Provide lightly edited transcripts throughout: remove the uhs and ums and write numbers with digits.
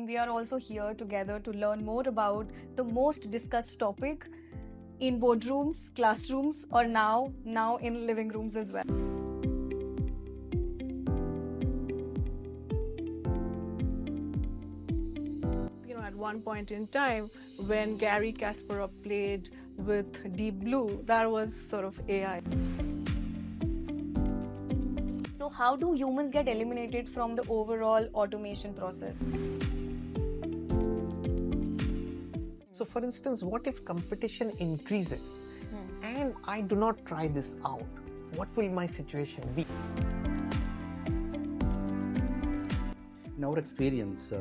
We are also here together to learn more about the most discussed topic in boardrooms, classrooms, or now in living rooms as well. At one point in time, when Gary Kasparov played with Deep Blue, that was sort of AI. So how do humans get eliminated from the overall automation process? So for instance, what if competition increases and I do not try this out? What will my situation be? In our experience,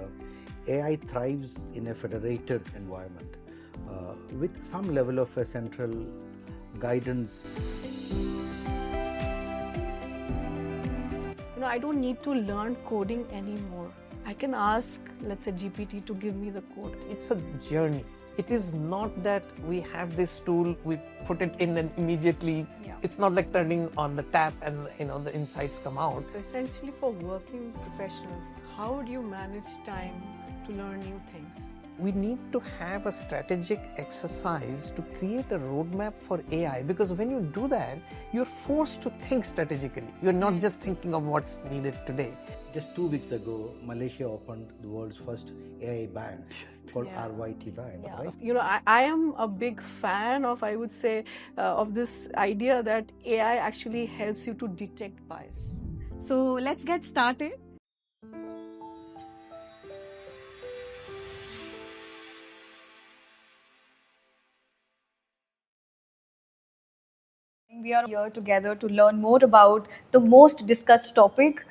AI thrives in a federated environment with some level of a central guidance. I don't need to learn coding anymore. I can ask, let's say, GPT to give me the code. It's a journey. It is not that we have this tool, we put it in and immediately, it's not like turning on the tap and the insights come out. Essentially for working professionals, how would you manage time to learn new things? We need to have a strategic exercise to create a roadmap for AI, because when you do that, you're forced to think strategically. You're not just thinking of what's needed today. Just 2 weeks ago, Malaysia opened the world's first AI bank called RYT-Bank, right? I am a big fan of, I would say, of this idea that AI actually helps you to detect bias. So let's get started. We are here together to learn more about the most discussed topic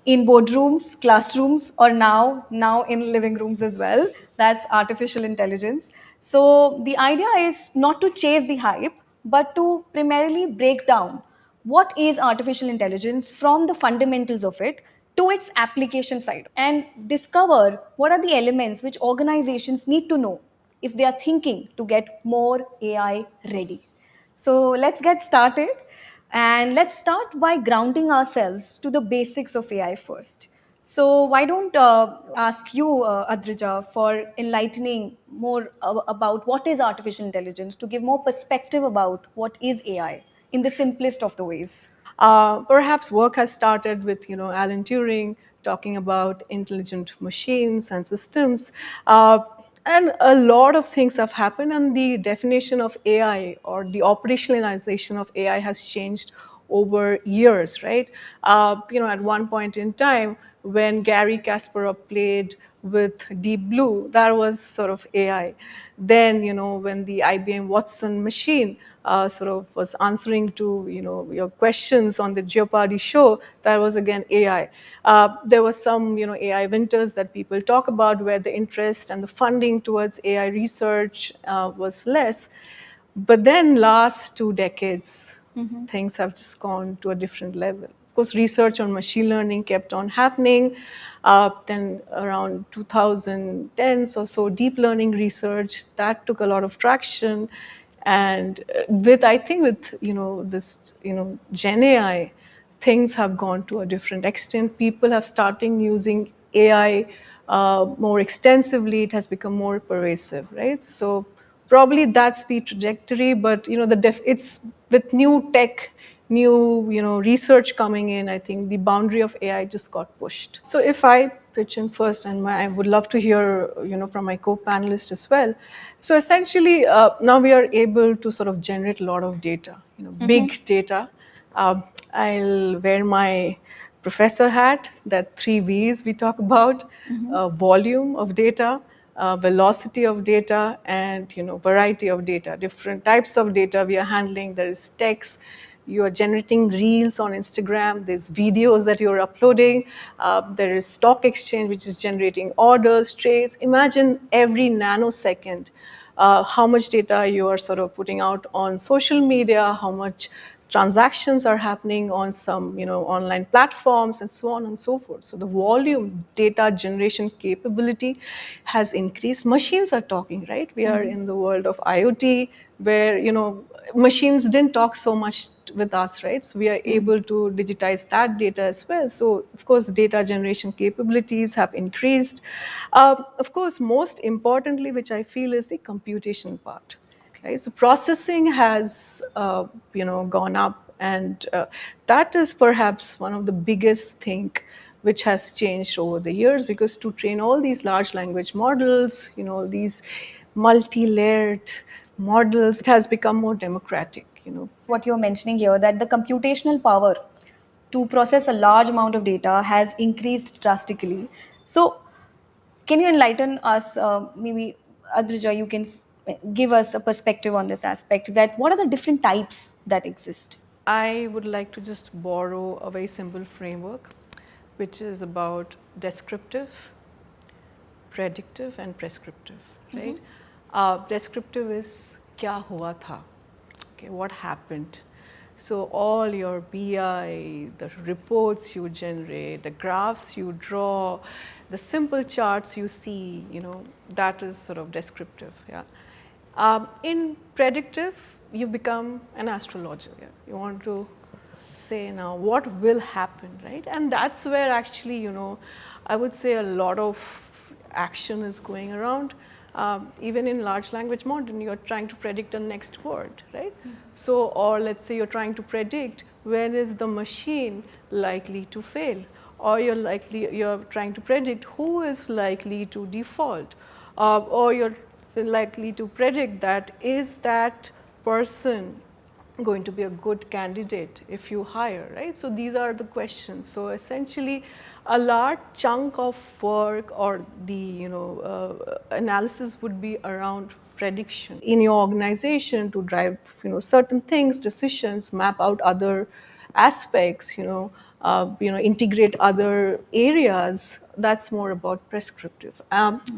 in boardrooms, classrooms, or now in living rooms as well. That's artificial intelligence. So the idea is not to chase the hype, but to primarily break down what is artificial intelligence from the fundamentals of it to its application side, and discover what are the elements which organizations need to know if they are thinking to get more AI ready. So let's get started, and let's start by grounding ourselves to the basics of AI first. So why don't ask you, Adrija, for enlightening more about what is artificial intelligence, to give more perspective about what is AI in the simplest of the ways. Perhaps work has started with Alan Turing talking about intelligent machines and systems. And a lot of things have happened, and the definition of AI or the operationalization of AI has changed over years, right? At one point in time, when Gary Kasparov played with Deep Blue, that was sort of AI. Then, when the IBM Watson machine sort of was answering to your questions on the Jeopardy show, that was again AI. There was some AI winters that people talk about where the interest and the funding towards AI research was less. But then last 2 decades, things have just gone to a different level. Of course, research on machine learning kept on happening. Then around 2010s or so, deep learning research, that took a lot of traction. And with this Gen AI, things have gone to a different extent. People have started using AI more extensively. It has become more pervasive, right? So probably that's the trajectory. But it's with new tech, new research coming in. I think the boundary of AI just got pushed. So if I pitch in first, and I would love to hear from my co-panelists as well. So essentially, now we are able to sort of generate a lot of data, big data. I'll wear my professor hat, that 3 V's we talk about, volume of data, velocity of data, and variety of data, different types of data we are handling. There is text, you are generating reels on Instagram, there's videos that you're uploading, there is stock exchange which is generating orders, trades. Imagine every nanosecond how much data you are sort of putting out on social media, how much transactions are happening on some online platforms, and so on and so forth. So the volume data generation capability has increased. Machines are talking, right? We are in the world of IoT, where machines didn't talk so much with us, right? So we are able to digitize that data as well. So of course, data generation capabilities have increased. Of course, most importantly, which I feel is the computation part. Right? So processing has, gone up, and that is perhaps one of the biggest thing which has changed over the years, because to train all these large language models, these multi-layered models, it has become more democratic. What you're mentioning here, that the computational power to process a large amount of data has increased drastically. So, can you enlighten us? Maybe Adrija, you can give us a perspective on this aspect. That what are the different types that exist? I would like to just borrow a very simple framework, which is about descriptive, predictive, and prescriptive, right? Descriptive is kya hua tha, okay, what happened. So all your BI, the reports you generate, the graphs you draw, the simple charts you see, that is sort of descriptive. Yeah. In predictive, you become an astrologer. Yeah. You want to say now what will happen, right? And that's where actually, I would say a lot of action is going around. Even in large language model, you're trying to predict the next word, right? So, or let's say you're trying to predict when is the machine likely to fail, or you're trying to predict who is likely to default, or you're likely to predict that is that person going to be a good candidate if you hire, right? So these are the questions. So essentially, a large chunk of work or the analysis would be around prediction in your organization to drive certain things, decisions, map out other aspects, integrate other areas. That's more about prescriptive.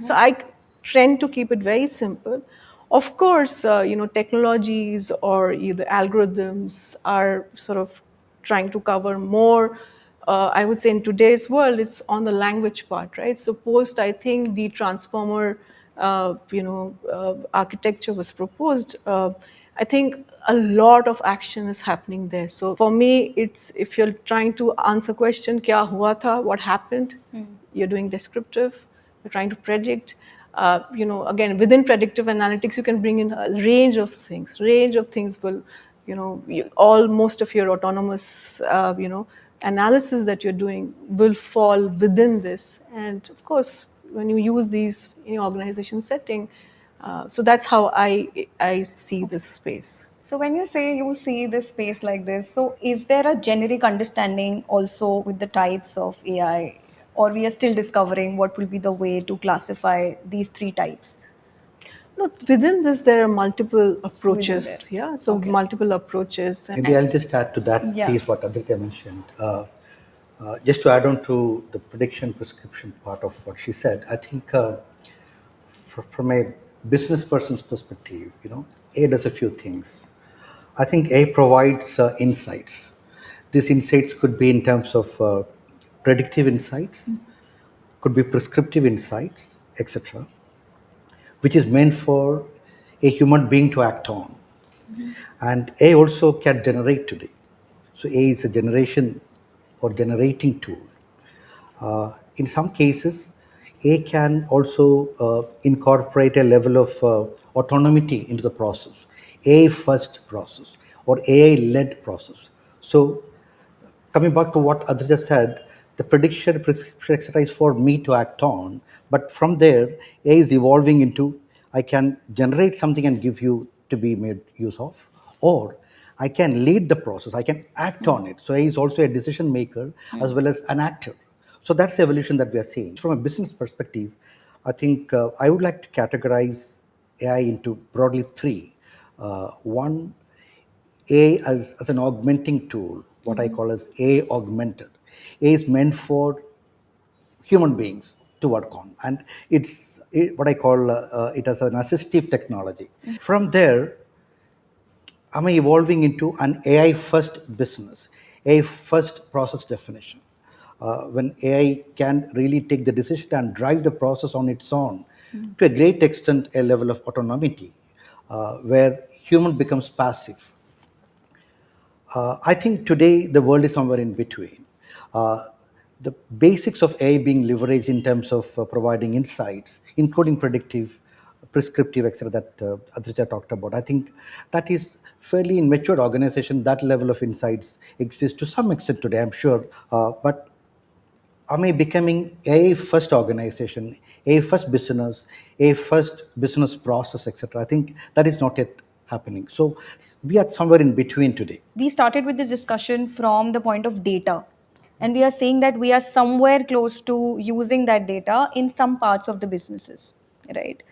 So I tend to keep it very simple. Of course, technologies or the algorithms are sort of trying to cover more. I would say in today's world, it's on the language part, right? So post, I think the transformer, architecture was proposed. I think a lot of action is happening there. So for me, it's if you're trying to answer question, kya hua tha, what happened? You're doing descriptive. You're trying to predict. Again, within predictive analytics, you can bring in a range of things. Range of things will, most of your autonomous, analysis that you're doing will fall within this. And of course, when you use these in your organization setting, so that's how I see this space. So when you say you see this space like this, so is there a generic understanding also with the types of AI, or we are still discovering what will be the way to classify these three types? No, within this there are multiple Within approaches. there. Yeah, so multiple approaches. Maybe I'll just add to that Yeah. piece what Aditya mentioned. Just to add on to the prediction prescription part of what she said, I think from a business person's perspective, A does a few things. I think A provides insights. These insights could be in terms of predictive insights, could be prescriptive insights, etc., which is meant for a human being to act on. And A also can generate today. So A is a generation or generating tool. In some cases, A can also incorporate a level of autonomy into the process, AI first process or AI led process. So coming back to what Adrija said, the prediction, prescription exercise for me to act on, but from there, AI is evolving into I can generate something and give you to be made use of, or I can lead the process, I can act on it. So AI is also a decision maker as well as an actor. So that's the evolution that we are seeing. From a business perspective, I think I would like to categorize AI into broadly three. One, AI as an augmenting tool, what I call as AI augmented. AI is meant for human beings to work on, and what I call it as an assistive technology. From there, am I evolving into an AI first business, AI first process definition? When AI can really take the decision and drive the process on its own, to a great extent, a level of autonomy, where human becomes passive. I think today the world is somewhere in between. Uh, the basics of AI being leveraged in terms of providing insights, including predictive, prescriptive, etc., that Adrita talked about. I think that is fairly in matured organization. That level of insights exists to some extent today, I'm sure. But am I becoming a first organization, a first business, a first business process, etc.? I think that is not yet happening. So we are somewhere in between today. We started with this discussion from the point of data, and we are saying that we are somewhere close to using that data in some parts of the businesses, right?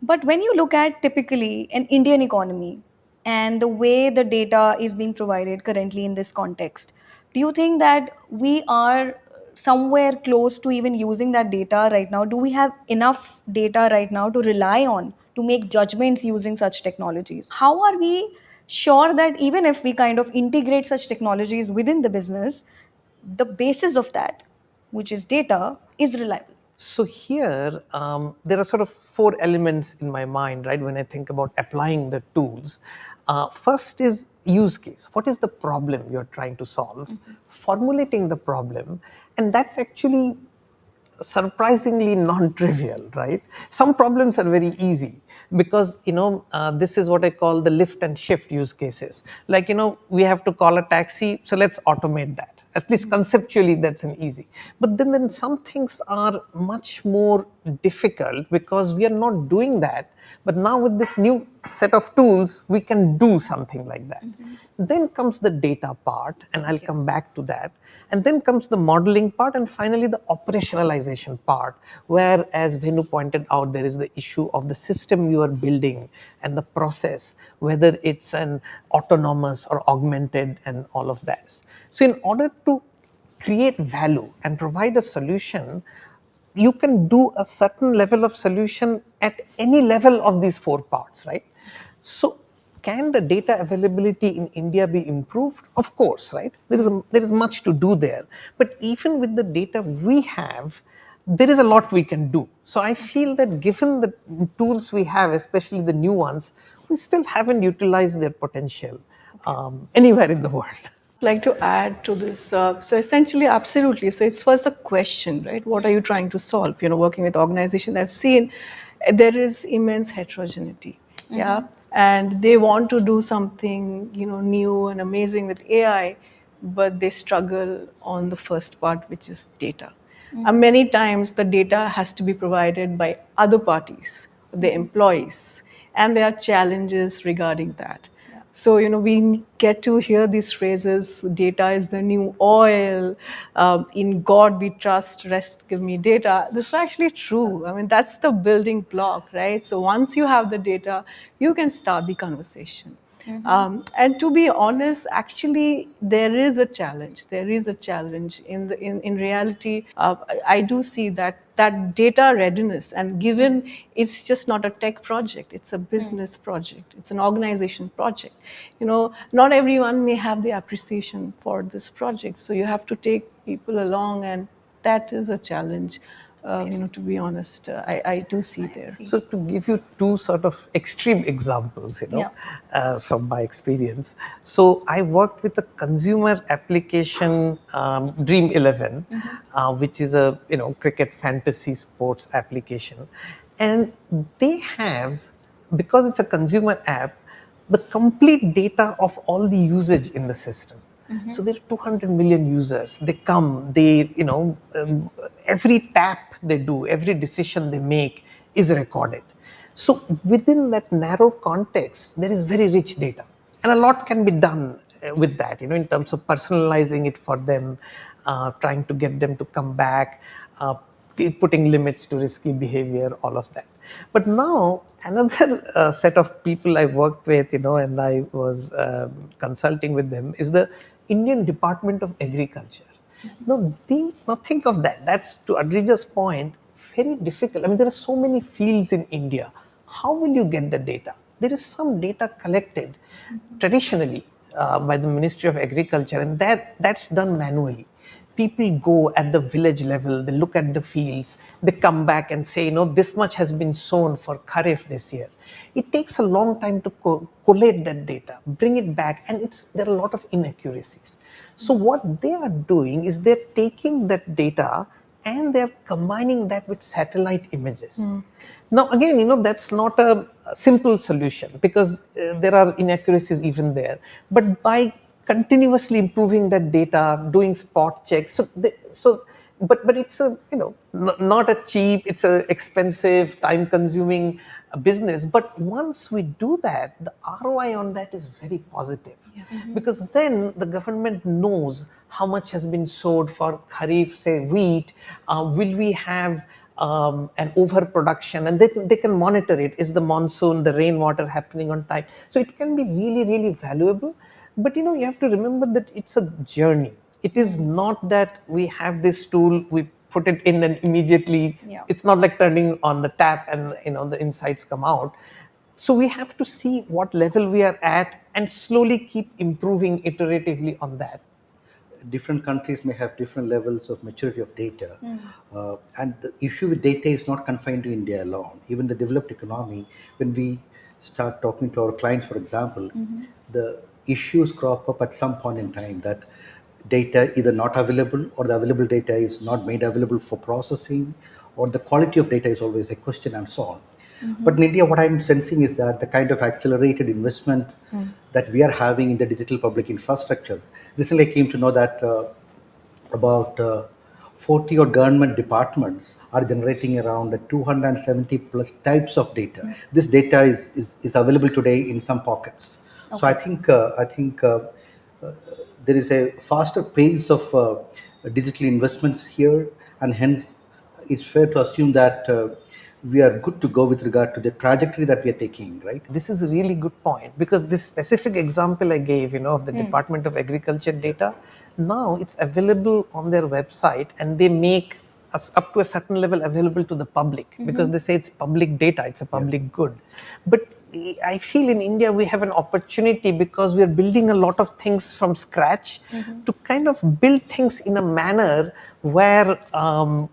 But when you look at typically an Indian economy and the way the data is being provided currently in this context, do you think that we are somewhere close to even using that data right now? Do we have enough data right now to rely on to make judgments using such technologies? How are we sure that even if we kind of integrate such technologies within the business, the basis of that, which is data, is reliable? So here, there are sort of four elements in my mind, right, when I think about applying the tools. First is use case. What is the problem you're trying to solve? Formulating the problem, and that's actually surprisingly non-trivial, right? Some problems are very easy because this is what I call the lift and shift use cases. Like, we have to call a taxi, so let's automate that. At least conceptually, that's an easy. But then some things are much more difficult because we are not doing that. But now with this new set of tools, we can do something like that. Then comes the data part, and I'll come back to that. And then comes the modeling part, and finally the operationalization part, where, as Venu pointed out, there is the issue of the system you are building and the process, whether it's an autonomous or augmented and all of that. So in order to create value and provide a solution, you can do a certain level of solution at any level of these four parts, right? So can the data availability in India be improved? Of course, right? There is much to do there. But even with the data we have, there is a lot we can do. So I feel that given the tools we have, especially the new ones, we still haven't utilized their potential anywhere in the world. Like to add to this. So essentially, absolutely. So it's first a question, right? What are you trying to solve? Working with organizations, I've seen there is immense heterogeneity. Yeah. And they want to do something, new and amazing with AI, but they struggle on the first part, which is data. And many times the data has to be provided by other parties, the employees, and there are challenges regarding that. So, we get to hear these phrases, data is the new oil, in God we trust, rest give me data. This is actually true. I mean, that's the building block, right? So once you have the data, you can start the conversation. And to be honest, actually, there is a challenge. There is a challenge in reality. I do see that data readiness, and given it's just not a tech project, it's a business project, it's an organization project. Not everyone may have the appreciation for this project, so you have to take people along, and that is a challenge. To be honest, I do see there. So to give you two sort of extreme examples, from my experience. So I worked with a consumer application, Dream 11, which is a cricket fantasy sports application, and they have, because it's a consumer app, the complete data of all the usage in the system. So there are 200 million users. They come, every tap they do, every decision they make is recorded. So within that narrow context, there is very rich data. And a lot can be done with that, in terms of personalizing it for them, trying to get them to come back, putting limits to risky behavior, all of that. But now another set of people I worked with, and I was consulting with them, is the Indian Department of Agriculture. Now think of that. That's, to Adrija's point, very difficult. I mean, there are so many fields in India. How will you get the data? There is some data collected traditionally by the Ministry of Agriculture, and that's done manually. people go at the village level, they look at the fields, they come back and say, this much has been sown for Kharif this year. It takes a long time to collate that data, bring it back, and there are a lot of inaccuracies. So what they are doing is they're taking that data and they're combining that with satellite images. Now, again, that's not a simple solution because there are inaccuracies even there. But by continuously improving that data, doing spot checks, but it's not a cheap, it's a expensive, time-consuming business. But once we do that, the ROI on that is very positive, because then the government knows how much has been sowed for Kharif, say wheat. Will we have an overproduction, and they can monitor it. Is the monsoon, the rainwater happening on time? So it can be really, really valuable. But you have to remember that it's a journey. It is not that we have this tool, we put it in and immediately, it's not like turning on the tap and the insights come out. So we have to see what level we are at and slowly keep improving iteratively on that. Different countries may have different levels of maturity of data. And the issue with data is not confined to India alone. Even the developed economy, when we start talking to our clients, for example, the issues crop up at some point in time that data either not available, or the available data is not made available for processing, or the quality of data is always a question, and so on. But in India, what I'm sensing is that the kind of accelerated investment that we are having in the digital public infrastructure. Recently, I came to know that about 40 or government departments are generating around 270 plus types of data. This data is available today in some pockets. Okay. So I think there is a faster pace of digital investments here, and hence it's fair to assume that we are good to go with regard to the trajectory that we are taking, right? This is a really good point, because this specific example I gave, of the Department of Agriculture data, now it's available on their website, and they make us up to a certain level available to the public, because they say it's public data, it's a public good. But I feel in India we have an opportunity, because we are building a lot of things from scratch, to kind of build things in a manner where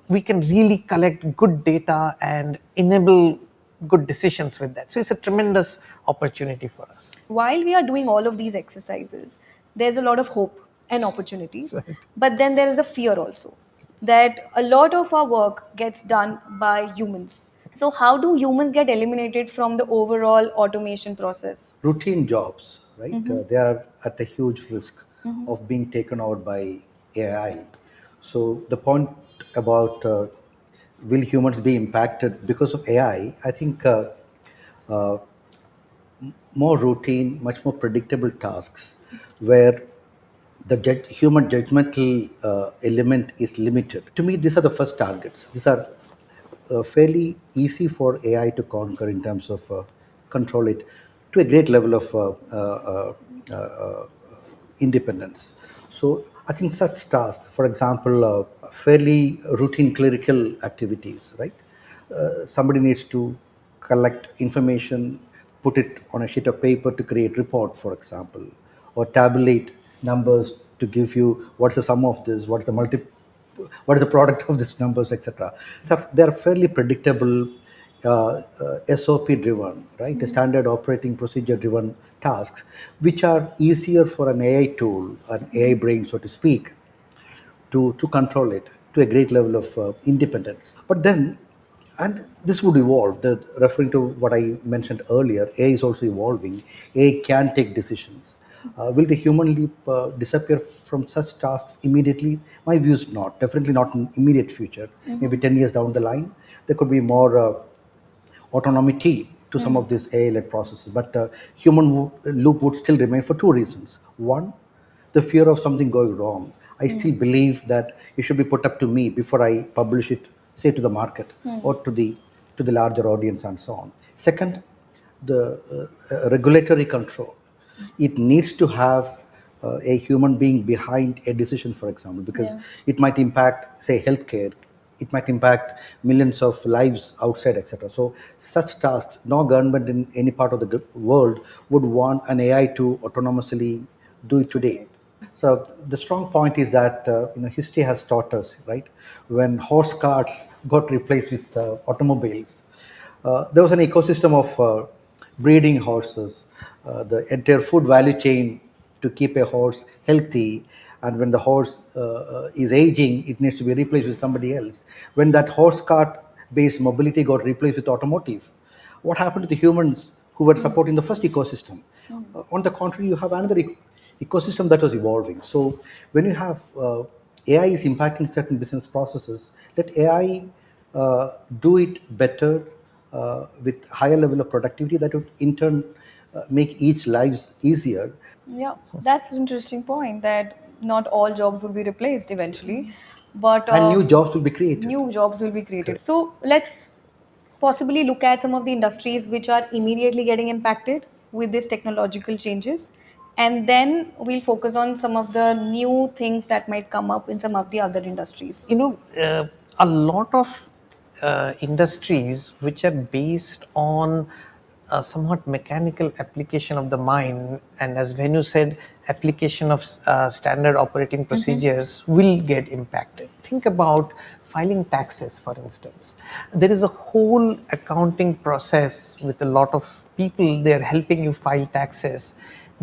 we can really collect good data and enable good decisions with that. So it's a tremendous opportunity for us. While we are doing all of these exercises, there's a lot of hope and opportunities. Right. But then there is a fear also that a lot of our work gets done by humans. So how do humans get eliminated from the overall automation process? Routine jobs, right? They are at a huge risk of being taken over by AI. So the point about will humans be impacted because of AI, I think more routine, much more predictable tasks where the human judgmental element is limited. To me, these are the first targets. These are fairly easy for AI to conquer in terms of control it to a great level of independence. So I think such tasks, for example, fairly routine clerical activities, right? Somebody needs to collect information, put it on a sheet of paper to create report, for example, or tabulate numbers to give you what's the sum of this, what is the product of these numbers, etc. So they're fairly predictable, SOP driven, right? Standard operating procedure driven tasks, which are easier for an AI tool, an AI brain, so to speak, to control it to a great level of independence. But then, and this would evolve, referring to what I mentioned earlier, AI is also evolving. AI can take decisions. Will the human leap disappear from such tasks immediately? My view is not. Definitely not in immediate future. Maybe 10 years down the line, there could be more autonomy to some of these AI-led processes. But human loop would still remain for two reasons. One, the fear of something going wrong. I still believe that it should be put up to me before I publish it, say to the market or to the larger audience and so on. Second, the regulatory control. It needs to have a human being behind a decision, for example, because it might impact, say, healthcare. It might impact millions of lives outside, etc. So such tasks, no government in any part of the world would want an AI to autonomously do it today. So the strong point is that history has taught us, right? When horse carts got replaced with automobiles, there was an ecosystem of breeding horses, the entire food value chain to keep a horse healthy. And when the horse is aging, it needs to be replaced with somebody else. When that horse cart based mobility got replaced with automotive, what happened to the humans who were supporting the first ecosystem? On the contrary, you have another ecosystem that was evolving. So when you have AI is impacting certain business processes, let AI do it better with higher level of productivity that would in turn make each lives easier. Yeah, that's an interesting point that not all jobs will be replaced eventually, but And new jobs will be created. new jobs will be created. Correct. So let's possibly look at some of the industries which are immediately getting impacted with these technological changes. And then we'll focus on some of the new things that might come up in some of the other industries. A lot of industries which are based on a somewhat mechanical application of the mind, and as Venu said, application of standard operating procedures will get impacted. Think about filing taxes, for instance. There is a whole accounting process with a lot of people, they're helping you file taxes.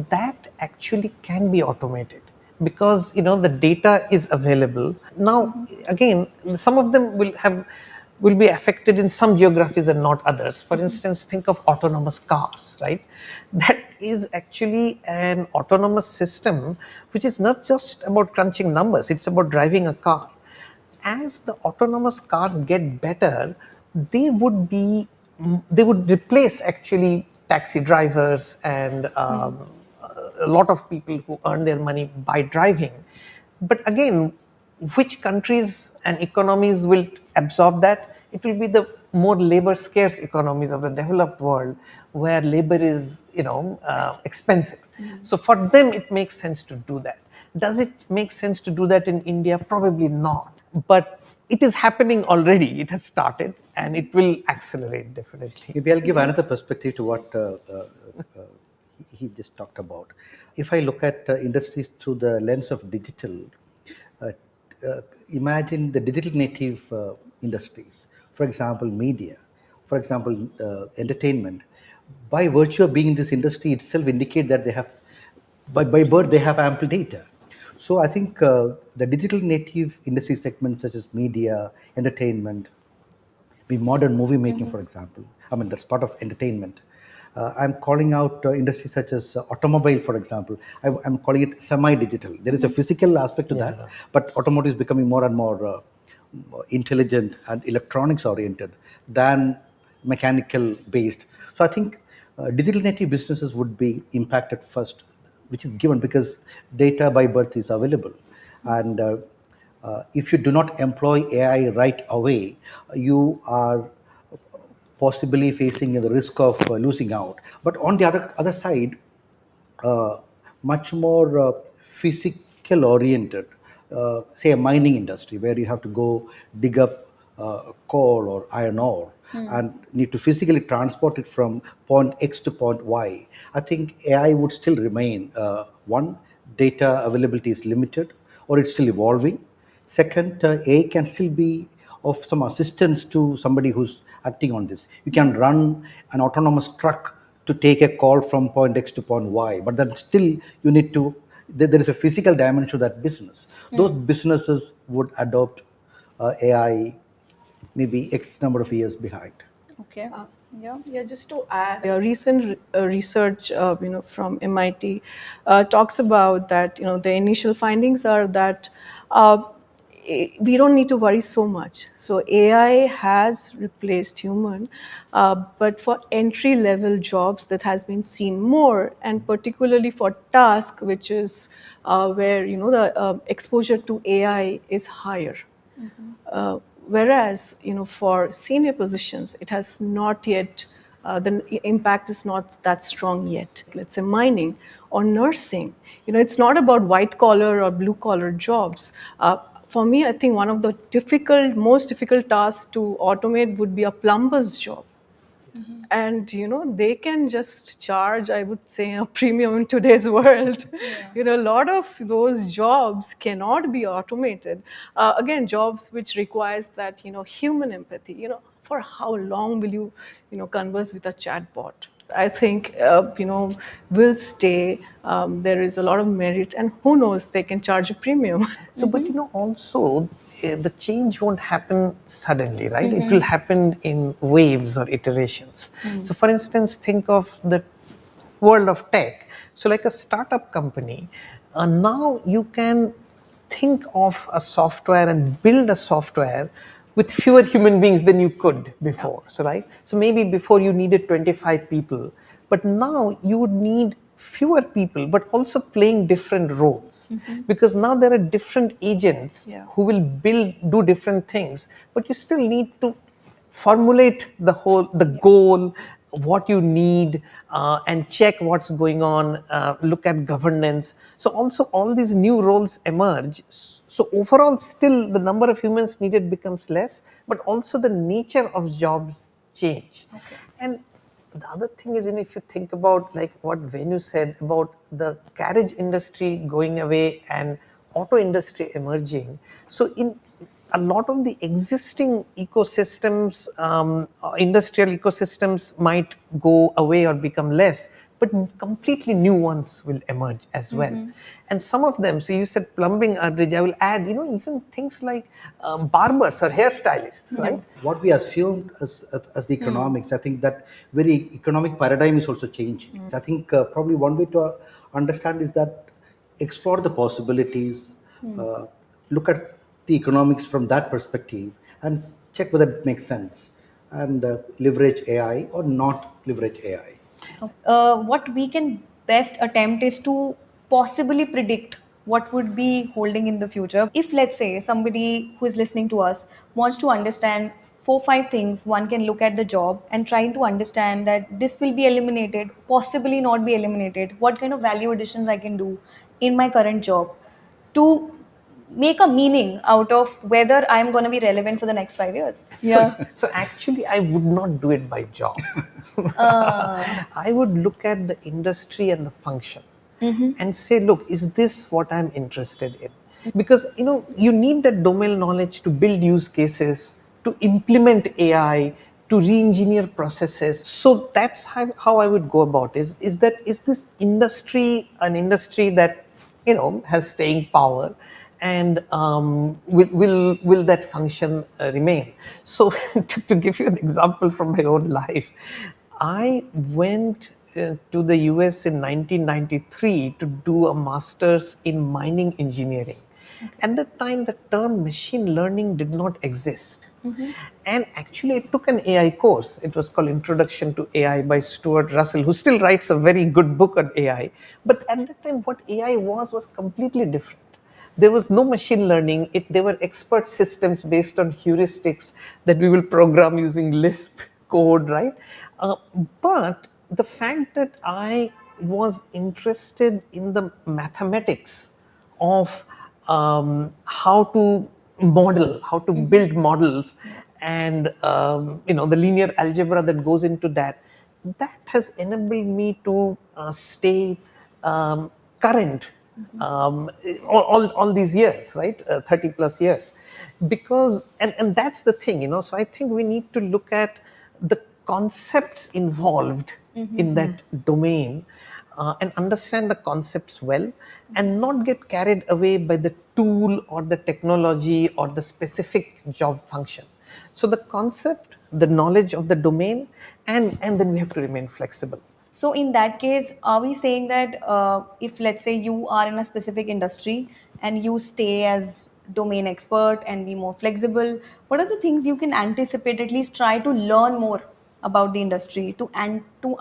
That actually can be automated because the data is available now. Again, some of them will be affected in some geographies and not others. For instance, think of autonomous cars, right? That is actually an autonomous system which is not just about crunching numbers, it's about driving a car. As the autonomous cars get better, they would be they would replace actually taxi drivers and a lot of people who earn their money by driving. But again, which countries and economies will absorb that? It will be the more labor scarce economies of the developed world where labor is expensive. So for them it makes sense to do that. Does it make sense to do that in India? Probably not, but it is happening already. It has started and it will accelerate definitely. Maybe I'll give another perspective to what he just talked about. If I look at industries through the lens of digital, uh, imagine the digital native industries, for example, media, for example, entertainment. By virtue of being in this industry itself, indicate that they have, by birth, they have ample data. So I think the digital native industry segments such as media, entertainment, be modern movie making, for example. I mean, that's part of entertainment. I'm calling out industries such as automobile, for example. I'm calling it semi-digital. There is a physical aspect to that, but automotive is becoming more and more intelligent and electronics oriented than mechanical based. So I think digital native businesses would be impacted first, which is given because data by birth is available. And if you do not employ AI right away, you are possibly facing the risk of losing out. But on the other side, uh, much more physical oriented, say a mining industry where you have to go dig up coal or iron ore and need to physically transport it from point X to point Y. I think AI would still remain one, data availability is limited or it's still evolving. Second, AI can still be of some assistance to somebody who's acting on this. You can run an autonomous truck to take a call from point X to point Y, but then still you need to, there is a physical dimension to that business. Those businesses would adopt AI maybe X number of years behind. Okay. Yeah. Yeah, just to add, recent research, from MIT talks about that. The initial findings are that we don't need to worry so much. So AI has replaced human, but for entry level jobs that has been seen more, and particularly for task which is where the exposure to AI is higher. Whereas, for senior positions, it has not yet, the impact is not that strong yet. Let's say mining or nursing, it's not about white collar or blue collar jobs. For me, I think one of the most difficult tasks to automate would be a plumber's job. And they can just charge, I would say, a premium in today's world. A lot of those jobs cannot be automated. Again, jobs which requires that human empathy. For how long will you converse with a chatbot? I think will stay. There is a lot of merit, and who knows, they can charge a premium. So, but also the change won't happen suddenly, right? It will happen in waves or iterations. So, for instance, think of the world of tech. So, like a startup company, now you can think of a software and build a software with fewer human beings than you could before. So, right? So, maybe before you needed 25 people, but now you would need fewer people, but also playing different roles, because now there are different agents who will do different things, but you still need to formulate the goal, what you need, and check what's going on, look at governance. So also all these new roles emerge. So overall, still the number of humans needed becomes less, but also the nature of jobs change. And the other thing is, if you think about like what Venu said about the carriage industry going away and auto industry emerging, so in a lot of the existing ecosystems, industrial ecosystems might go away or become less, but completely new ones will emerge as well. And some of them, so you said plumbing, Ardrij, I will add, even things like barbers or hairstylists, right? What we assumed as the economics, I think that very economic paradigm is also changing. I think probably one way to understand is that explore the possibilities, look at the economics from that perspective, and check whether it makes sense, and leverage AI or not leverage AI. What we can best attempt is to possibly predict what would be holding in the future. If, let's say, somebody who is listening to us wants to understand 4 5 things one can look at the job and trying to understand that this will be eliminated, possibly not be eliminated, what kind of value additions I can do in my current job to make a meaning out of whether I'm going to be relevant for the next 5 years. So actually, I would not do it by job. I would look at the industry and the function and say, look, is this what I'm interested in? Because you need that domain knowledge to build use cases, to implement AI, to re-engineer processes. So that's how I would go about it. Is this industry an industry that has staying power, and will that function remain? So to give you an example from my own life, I went to the US in 1993 to do a master's in mining engineering. At that time, the term machine learning did not exist. And actually, I took an AI course. It was called Introduction to AI by Stuart Russell, who still writes a very good book on AI. But at that time, what AI was completely different. There was no machine learning. They were expert systems based on heuristics that we will program using Lisp code, right? But the fact that I was interested in the mathematics of how to model, how to build models, and the linear algebra that goes into that, that has enabled me to stay current all these years, right? 30 plus years. Because, and that's the thing, so I think we need to look at the concepts involved in that domain, and understand the concepts well, and not get carried away by the tool or the technology or the specific job function. So the concept, the knowledge of the domain, and then we have to remain flexible. So in that case, are we saying that if, let's say, you are in a specific industry and you stay as domain expert and be more flexible, what are the things you can anticipate, at least try to learn more about the industry to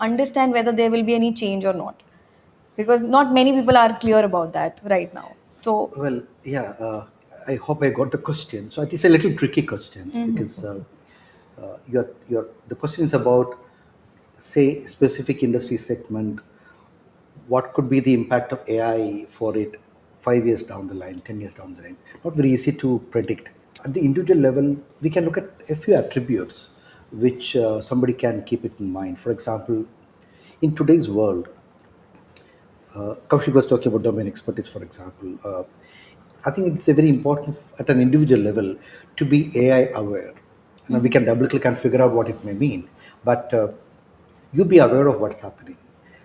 understand whether there will be any change or not? Because not many people are clear about that right now. So Well, yeah, I hope I got the question. So it's a little tricky question because the question is about, say, specific industry segment. What could be the impact of AI for it 5 years down the line, 10 years down the line? Not very easy to predict. At the individual level, we can look at a few attributes which somebody can keep it in mind. For example, in today's world, Kaushik was talking about domain expertise, for example. I think it's a very important at an individual level to be AI aware. Now we can double click and figure out what it may mean, but you be aware of what's happening.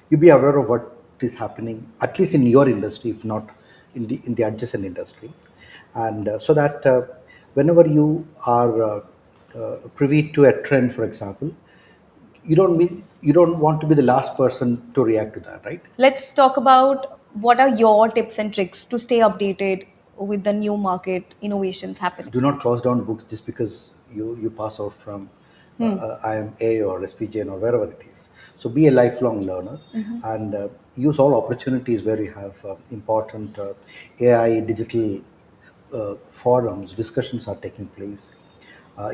You be aware of what is happening, at least in your industry, if not in the adjacent industry, and so that whenever you are privy to a trend, for example, you don't want to be the last person to react to that, right? Let's talk about what are your tips and tricks to stay updated with the new market innovations happening. Do not close down books just because you pass out from IIM or SPJIMR or wherever it is. So be a lifelong learner and use all opportunities where you have important AI digital forums, discussions are taking place.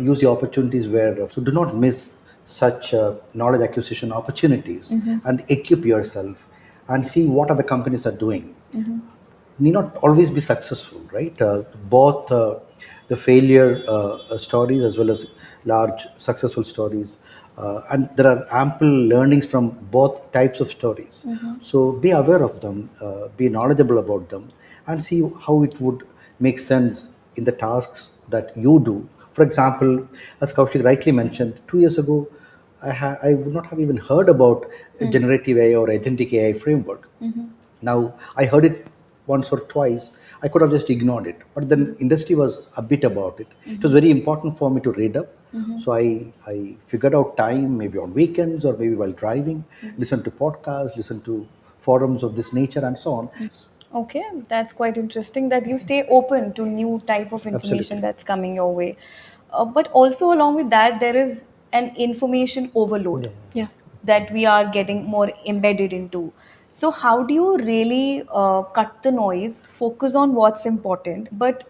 Use the opportunities where, so do not miss such knowledge acquisition opportunities and equip yourself and see what other companies are doing. Need not always be successful, right? Both the failure stories as well as large successful stories. And there are ample learnings from both types of stories. So be aware of them, be knowledgeable about them, and see how it would make sense in the tasks that you do. For example, as Kaushik rightly mentioned, 2 years ago, I would not have even heard about generative AI or agentic AI framework. Now, I heard it once or twice. I could have just ignored it, but then industry was a bit about it. It was very important for me to read up. So I figured out time, maybe on weekends or maybe while driving, listen to podcasts, listen to forums of this nature and so on. Okay, that's quite interesting that you stay open to new type of information Absolutely. that's coming your way. But also along with that, there is an information overload Yeah. that we are getting more embedded into. So how do you really cut the noise, focus on what's important, but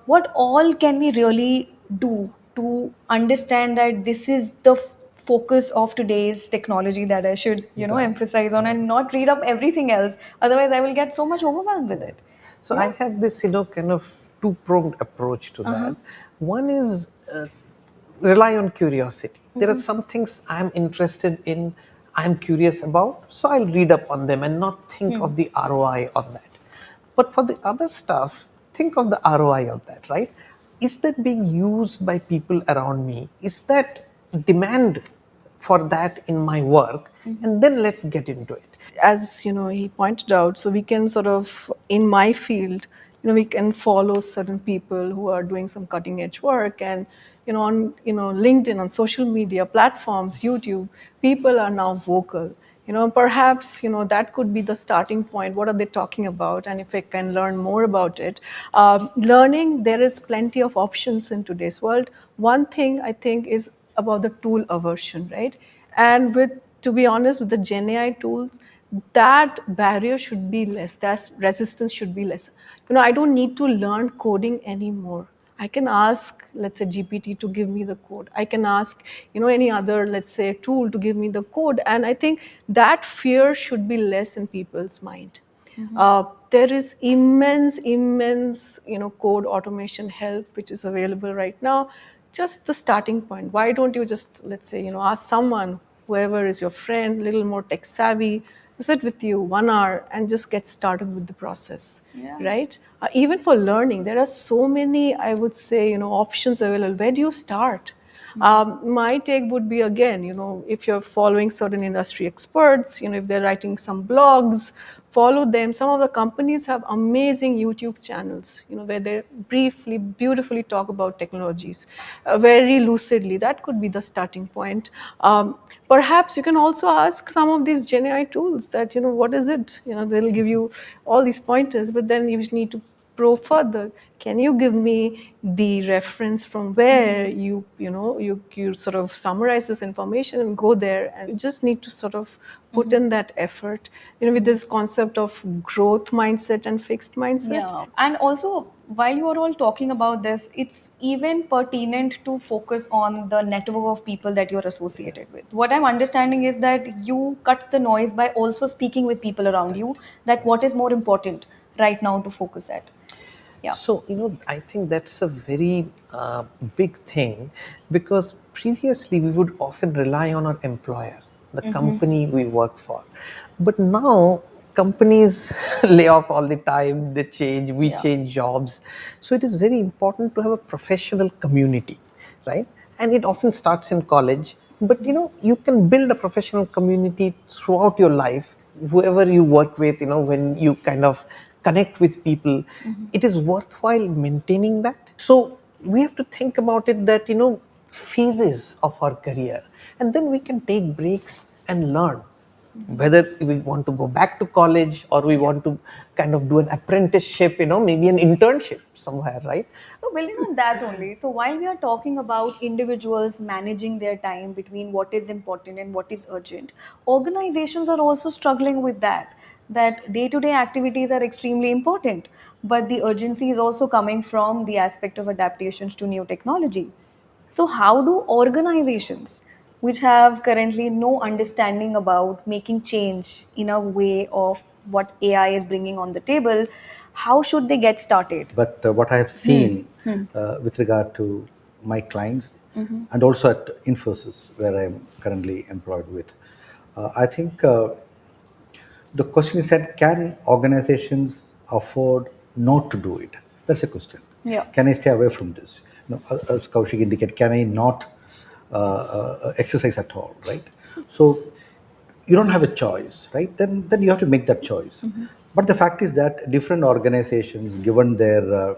what all can we really do to understand that this is the focus of today's technology that I should, emphasize on and not read up everything else. Otherwise, I will get so much overwhelmed with it. So I have this, kind of two-pronged approach to that. One is rely on curiosity. There are some things I'm interested in, I'm curious about, so I'll read up on them and not think of the ROI of that. But for the other stuff, think of the ROI of that, right? Is that being used by people around me? Is that demand for that in my work? And then let's get into it. As he pointed out, so we can sort of, in my field, we can follow certain people who are doing some cutting edge work, and on LinkedIn, on social media platforms, YouTube, people are now vocal. Perhaps that could be the starting point. What are they talking about? And if I can learn more about it, learning, there is plenty of options in today's world. One thing I think is about the tool aversion, right? And to be honest, with the Gen AI tools, that barrier should be less, that resistance should be less. I don't need to learn coding anymore. I can ask, let's say, GPT to give me the code. I can ask, any other, let's say, tool to give me the code. And I think that fear should be less in people's mind. There is immense, code automation help which is available right now. Just the starting point. Why don't you just, let's say, ask someone, whoever is your friend, a little more tech savvy, to sit with you 1 hour and just get started with the process, right? Even for learning, there are so many, I would say, options available. Where do you start? My take would be, again, if you're following certain industry experts, if they're writing some blogs, follow them. Some of the companies have amazing YouTube channels, where they briefly, beautifully talk about technologies very lucidly. That could be the starting point. Perhaps you can also ask some of these Gen AI tools that, what is it? They'll give you all these pointers, but then you need to probe further. Can you give me the reference from where you sort of summarize this information and go there? And you just need to sort of put in that effort, with this concept of growth mindset and fixed mindset. Yeah. And also, while you are all talking about this, it's even pertinent to focus on the network of people that you're associated with. What I'm understanding is that you cut the noise by also speaking with people around you, that what is more important right now to focus at. Yeah. So, I think that's a very big thing, because previously we would often rely on our employer, the company we work for. But now companies lay off all the time, they change, we Yeah. change jobs. So it is very important to have a professional community, right? And it often starts in college, but you can build a professional community throughout your life, whoever you work with, when you kind of connect with people, it is worthwhile maintaining that. So we have to think about it that phases of our career, and then we can take breaks and learn, whether we want to go back to college or we want to kind of do an apprenticeship, maybe an internship somewhere, right? So, building on that only, so while we are talking about individuals managing their time between what is important and what is urgent, organizations are also struggling with that. That day to day activities are extremely important, but the urgency is also coming from the aspect of adaptations to new technology. So, how do organizations which have currently no understanding about making change in a way of what AI is bringing on the table, how should they get started? But what I have seen with regard to my clients and also at Infosys, where I'm currently employed with, I think the question is that can organizations afford not to do it? That's a question. Yeah. Can I stay away from this? As Kaushik indicated, can I not exercise at all, right? So you don't have a choice, right? Then you have to make that choice. But the fact is that different organizations, given their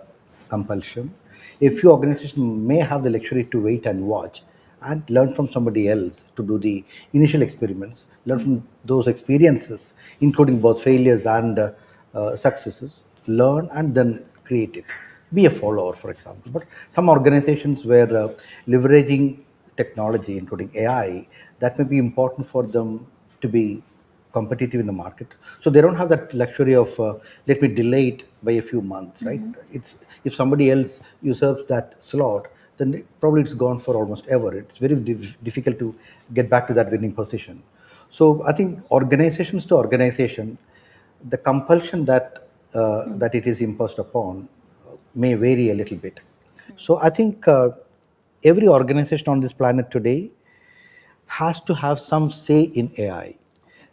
compulsion, a few organizations may have the luxury to wait and watch and learn from somebody else to do the initial experiments, learn from those experiences, including both failures and successes, learn and then create it. Be a follower, for example. But some organizations where leveraging technology, including AI, that may be important for them to be competitive in the market. So they don't have that luxury of let me delay it by a few months, right? It's, if somebody else usurps that slot, then probably it's gone for almost ever. It's very difficult to get back to that winning position. So I think organizations to organization, the compulsion that it is imposed upon may vary a little bit. So I think every organization on this planet today has to have some say in AI.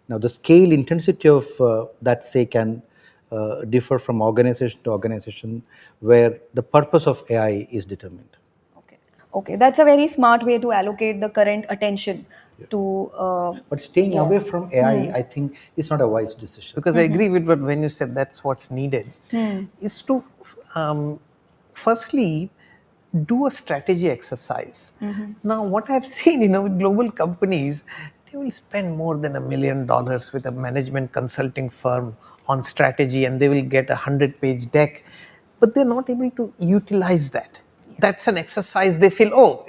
Now, the scale, intensity of that say can differ from organization to organization, where the purpose of AI is determined. Okay. Okay. That's a very smart way to allocate the current attention to, But staying yeah. away from AI, I think, is not a wise decision. Because I agree with what when you said that's what's needed, is to firstly do a strategy exercise. Now, what I've seen, with global companies, they will spend more than $1 million with a management consulting firm on strategy, and they will get 100-page deck, but they're not able to utilize that. That's an exercise. They feel, oh,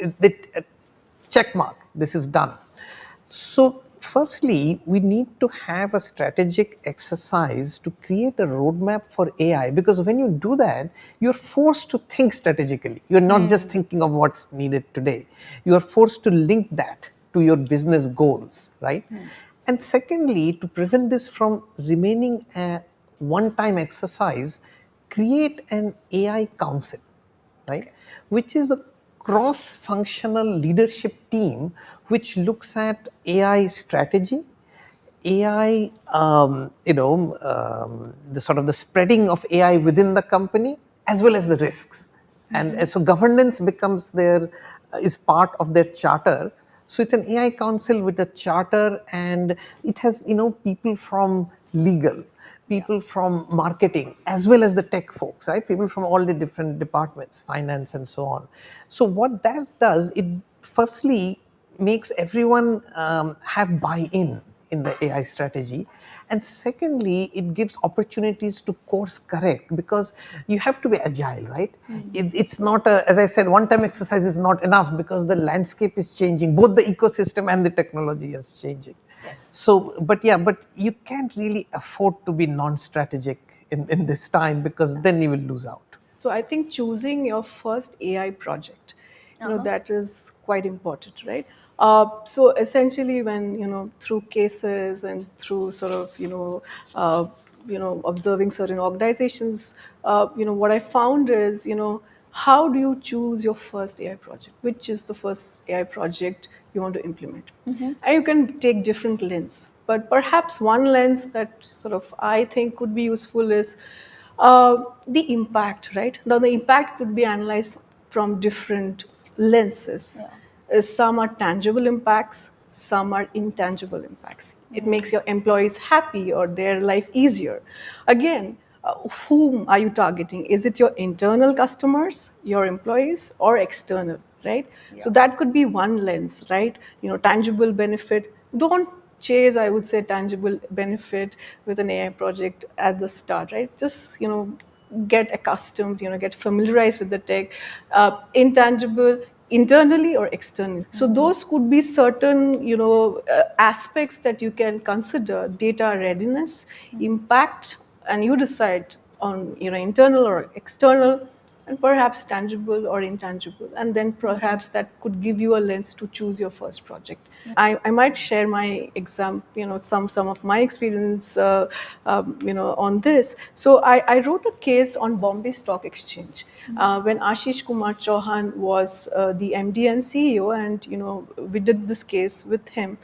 check mark, this is done. So, firstly, we need to have a strategic exercise to create a roadmap for AI, because when you do that, you're forced to think strategically. You're not just thinking of what's needed today, you are forced to link that to your business goals, right? And secondly, to prevent this from remaining a one time exercise, create an AI council, right? Which is a cross functional leadership team which looks at AI strategy, AI, the sort of the spreading of AI within the company, as well as the risks. And so governance becomes is part of their charter. So it's an AI council with a charter, and it has, people from legal, people from marketing, as well as the tech folks, right? People from all the different departments, finance and so on. So what that does, it firstly makes everyone have buy-in in the AI strategy. And secondly, it gives opportunities to course correct, because you have to be agile, right? It's not as I said, one-time exercise is not enough, because the landscape is changing, both the ecosystem and the technology is changing. Yes. So, but you can't really afford to be non-strategic in this time, because then you will lose out. So I think choosing your first AI project, that is quite important, right? So essentially, when through cases and through sort of observing certain organizations, what I found is how do you choose your first AI project? Which is the first AI project you want to implement? And you can take different lens, but perhaps one lens that sort of I think could be useful is the impact, right? Now, the impact could be analyzed from different lenses. Some are tangible impacts, some are intangible impacts. It makes your employees happy or their life easier. Again, whom are you targeting? Is it your internal customers, your employees, or external, right? So that could be one lens, right? Tangible benefit. Don't chase, I would say, tangible benefit with an AI project at the start, right? Just, get accustomed, get familiarized with the tech. Intangible, internally or externally. So those could be certain, aspects that you can consider: data readiness, impact, and you decide on, internal or external, and perhaps tangible or intangible, and then perhaps that could give you a lens to choose your first project. I might share my some of my experience on this. So I wrote a case on Bombay Stock Exchange when Ashish Kumar Chauhan was the MD and CEO, and we did this case with him,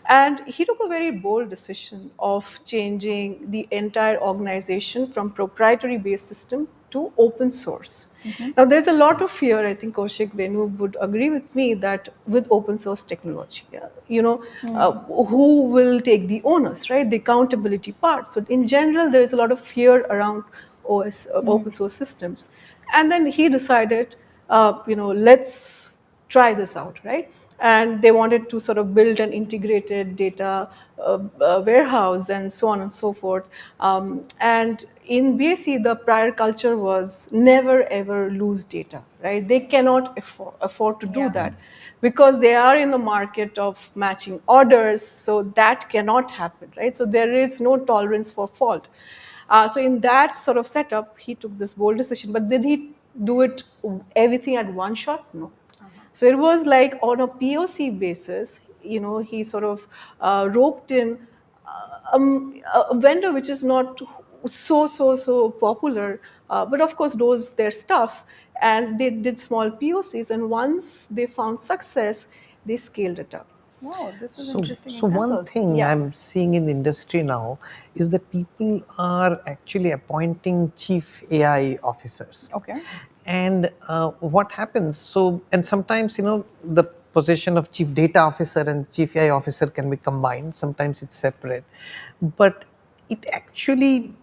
and he took a very bold decision of changing the entire organization from proprietary based system to open source. Now, there's a lot of fear. I think Kaushik, Venu would agree with me that with open source technology, who will take the onus, right? The accountability part. So, in general, there is a lot of fear around open source systems. And then he decided, let's try this out, right? And they wanted to sort of build an integrated data warehouse and so on and so forth. And in BSc, the prior culture was never ever lose data, right? They cannot afford to do that because they are in the market of matching orders, so that cannot happen, right? So there is no tolerance for fault. So in that sort of setup, he took this bold decision. But did he do it everything at one shot? No. So it was like on a POC basis, he sort of roped in a vendor which is not so popular, but of course knows their stuff, and they did small POCs, and once they found success, they scaled it up. Wow, this is So, interesting so one example. thing Yeah. I'm seeing in the industry now is that people are actually appointing chief AI officers. Okay. And what happens? So, and sometimes the position of chief data officer and chief AI officer can be combined. Sometimes it's separate, but it actually,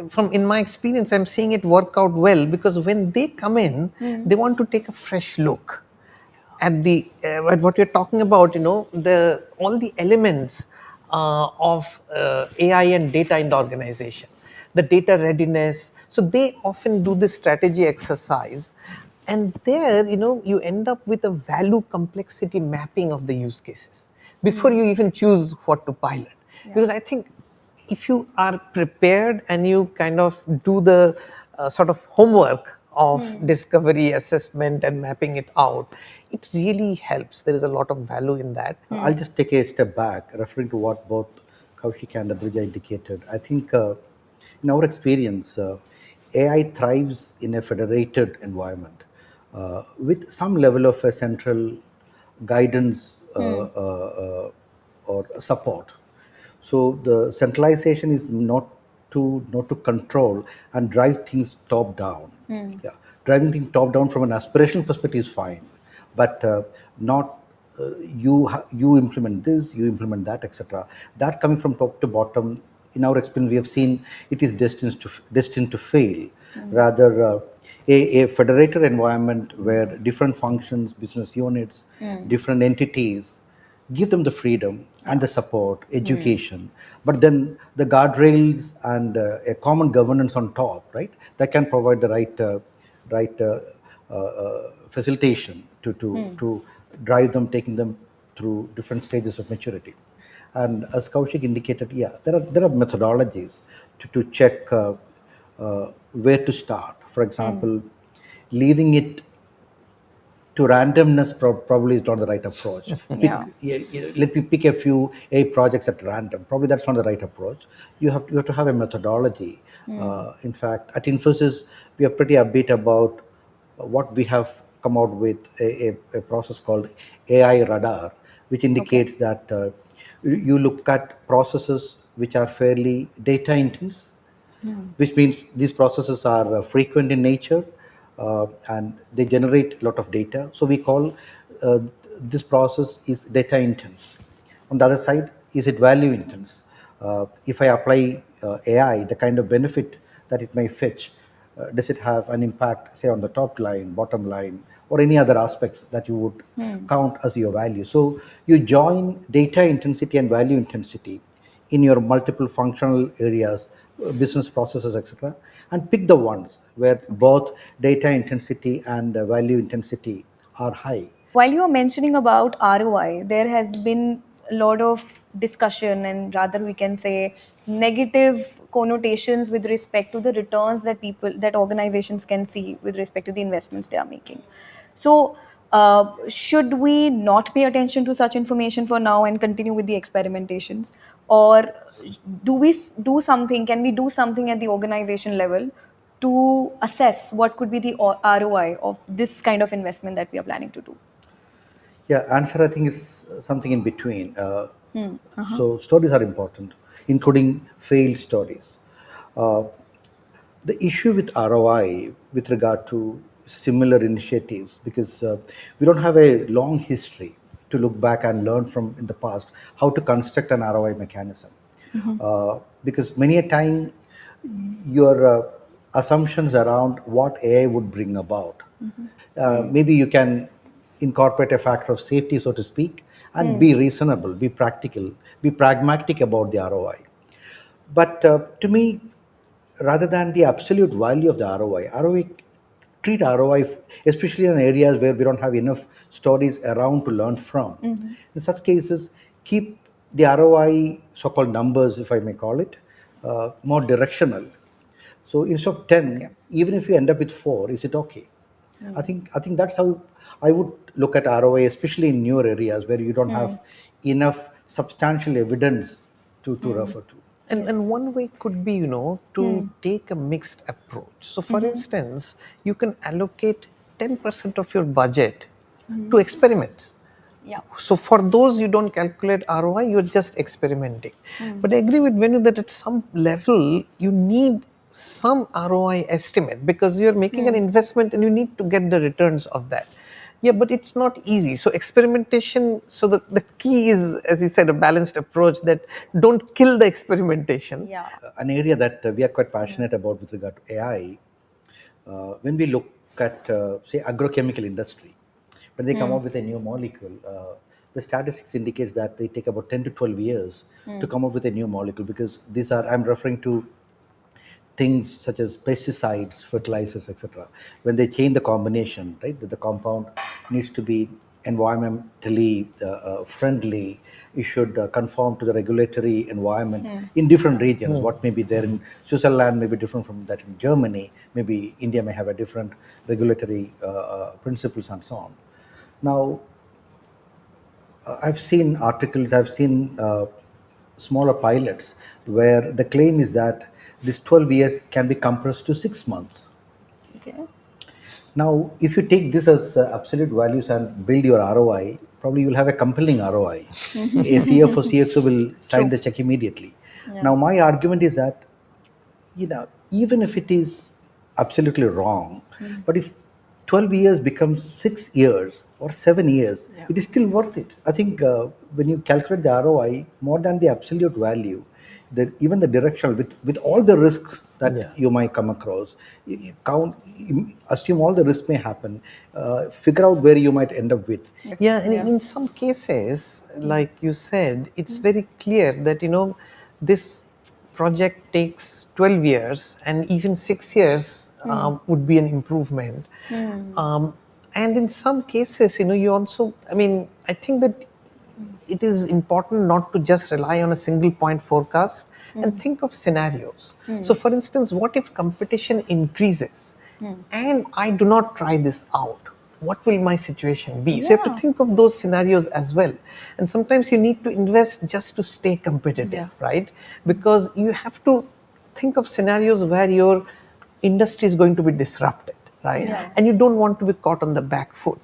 from in my experience, I'm seeing it work out well, because when they come in, they want to take a fresh look at the at what you're talking about, the all the elements of AI and data in the organization, the data readiness. So they often do this strategy exercise, and there you end up with a value complexity mapping of the use cases before you even choose what to pilot. Because I think if you are prepared and you kind of do the sort of homework of discovery, assessment, and mapping it out, it really helps. There is a lot of value in that. I'll just take a step back, referring to what both Kaushik and Adrija indicated. I think in our experience, AI thrives in a federated environment with some level of a central guidance or support. So the centralization is not to control and drive things top down. Yeah, driving things top down from an aspirational perspective is fine, but not you implement this, you implement that, etc. That coming from top to bottom, in our experience, we have seen it is destined to fail. Rather, a federated environment where different functions, business units, different entities, give them the freedom and the support, education, but then the guardrails and a common governance on top, right? That can provide the right facilitation to drive them, taking them through different stages of maturity. And as Kaushik indicated, yeah, there are methodologies to check where to start. For example, leaving it to randomness probably is not the right approach. Yeah. Let me pick a few projects at random. Probably that's not the right approach. You have to have a methodology. In fact, at Infosys, we are pretty upbeat about what we have come out with a process called AI radar, which indicates that you look at processes which are fairly data intense, which means these processes are frequent in nature, and they generate a lot of data. So we call uh, this process is data intense. On the other side, is it value intense? If I apply AI, the kind of benefit that it may fetch, does it have an impact, say, on the top line, bottom line, or any other aspects that you would count as your value? So you join data intensity and value intensity in your multiple functional areas, business processes, etc., and pick the ones where both data intensity and value intensity are high. While you are mentioning about ROI, there has been a lot of discussion, and rather we can say negative connotations with respect to the returns that organizations can see with respect to the investments they are making. So, should we not pay attention to such information for now and continue with the experimentations, or do we do something? Can we do something at the organization level to assess what could be the ROI of this kind of investment that we are planning to do? Yeah, answer I think is something in between. So stories are important, including failed stories. Uh, the issue with ROI with regard to similar initiatives, because we don't have a long history to look back and learn from in the past how to construct an ROI mechanism. Because many a time your assumptions around what AI would bring about, maybe you can incorporate a factor of safety, so to speak, and be reasonable, be practical, be pragmatic about the ROI. But to me, rather than the absolute value of the ROI, treat ROI, especially in areas where we don't have enough stories around to learn from. In such cases, keep the ROI, so-called numbers, if I may call it, more directional. So instead of 10, even if you end up with 4, is it okay? I think that's how I would look at ROI, especially in newer areas where you don't have enough substantial evidence to refer to. And one way could be, to take a mixed approach. So, for instance, you can allocate 10% of your budget to experiments. Yeah. So, for those you don't calculate ROI, you're just experimenting. But I agree with Venu that at some level, you need some ROI estimate because you're making an investment and you need to get the returns of that. Yeah, but it's not easy. So experimentation, so the key is, as you said, a balanced approach that don't kill the experimentation. Yeah. An area that we are quite passionate about with regard to AI, when we look at, say, agrochemical industry, when they come out with a new molecule, the statistics indicates that they take about 10 to 12 years to come up with a new molecule, because these are, I'm referring to things such as pesticides, fertilizers, etc. When they change the combination, right, the compound needs to be environmentally friendly. It should conform to the regulatory environment in different regions. What may be there in Switzerland may be different from that in Germany. Maybe India may have a different regulatory principles and so on. Now, I've seen articles, I've seen smaller pilots where the claim is that this 12 years can be compressed to 6 months. Okay. Now, if you take this as absolute values and build your ROI, probably you'll have a compelling ROI. A CFO, CXO will sign the check immediately. Now, my argument is that, even if it is absolutely wrong, but if 12 years becomes 6 years or 7 years, it is still worth it. I think when you calculate the ROI, more than the absolute value, even the directional, with all the risks that you might come across, assume all the risks may happen, figure out where you might end up with. Yeah, and in some cases, like you said, it's very clear that, this project takes 12 years and even 6 years would be an improvement. And in some cases, you also, I think that it is important not to just rely on a single point forecast and think of scenarios. So, for instance, what if competition increases and I do not try this out? What will my situation be? So, you have to think of those scenarios as well. And sometimes you need to invest just to stay competitive, right? Because you have to think of scenarios where your industry is going to be disrupted. right? Yeah. And you don't want to be caught on the back foot.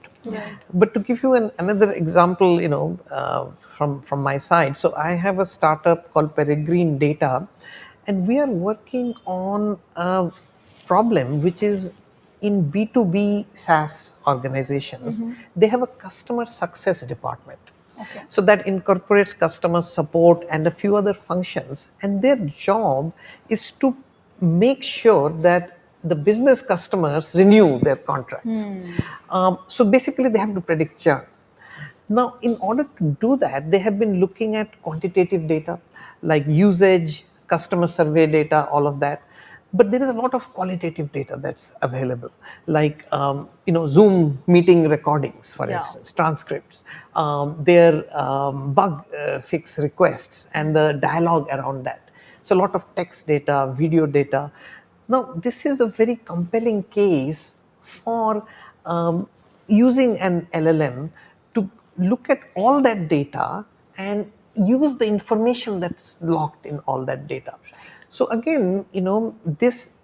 But to give you another example, from my side, so I have a startup called Peregrine Data, and we are working on a problem which is in B2B SaaS organizations. They have a customer success department. Okay. So that incorporates customer support and a few other functions, and their job is to make sure that the business customers renew their contracts. So basically, they have to predict churn. Now, in order to do that, they have been looking at quantitative data like usage, customer survey data, all of that. But there is a lot of qualitative data that's available, like Zoom meeting recordings, for instance, transcripts, their bug fix requests, and the dialogue around that. So a lot of text data, video data. Now, this is a very compelling case for using an LLM to look at all that data and use the information that's locked in all that data. So again, this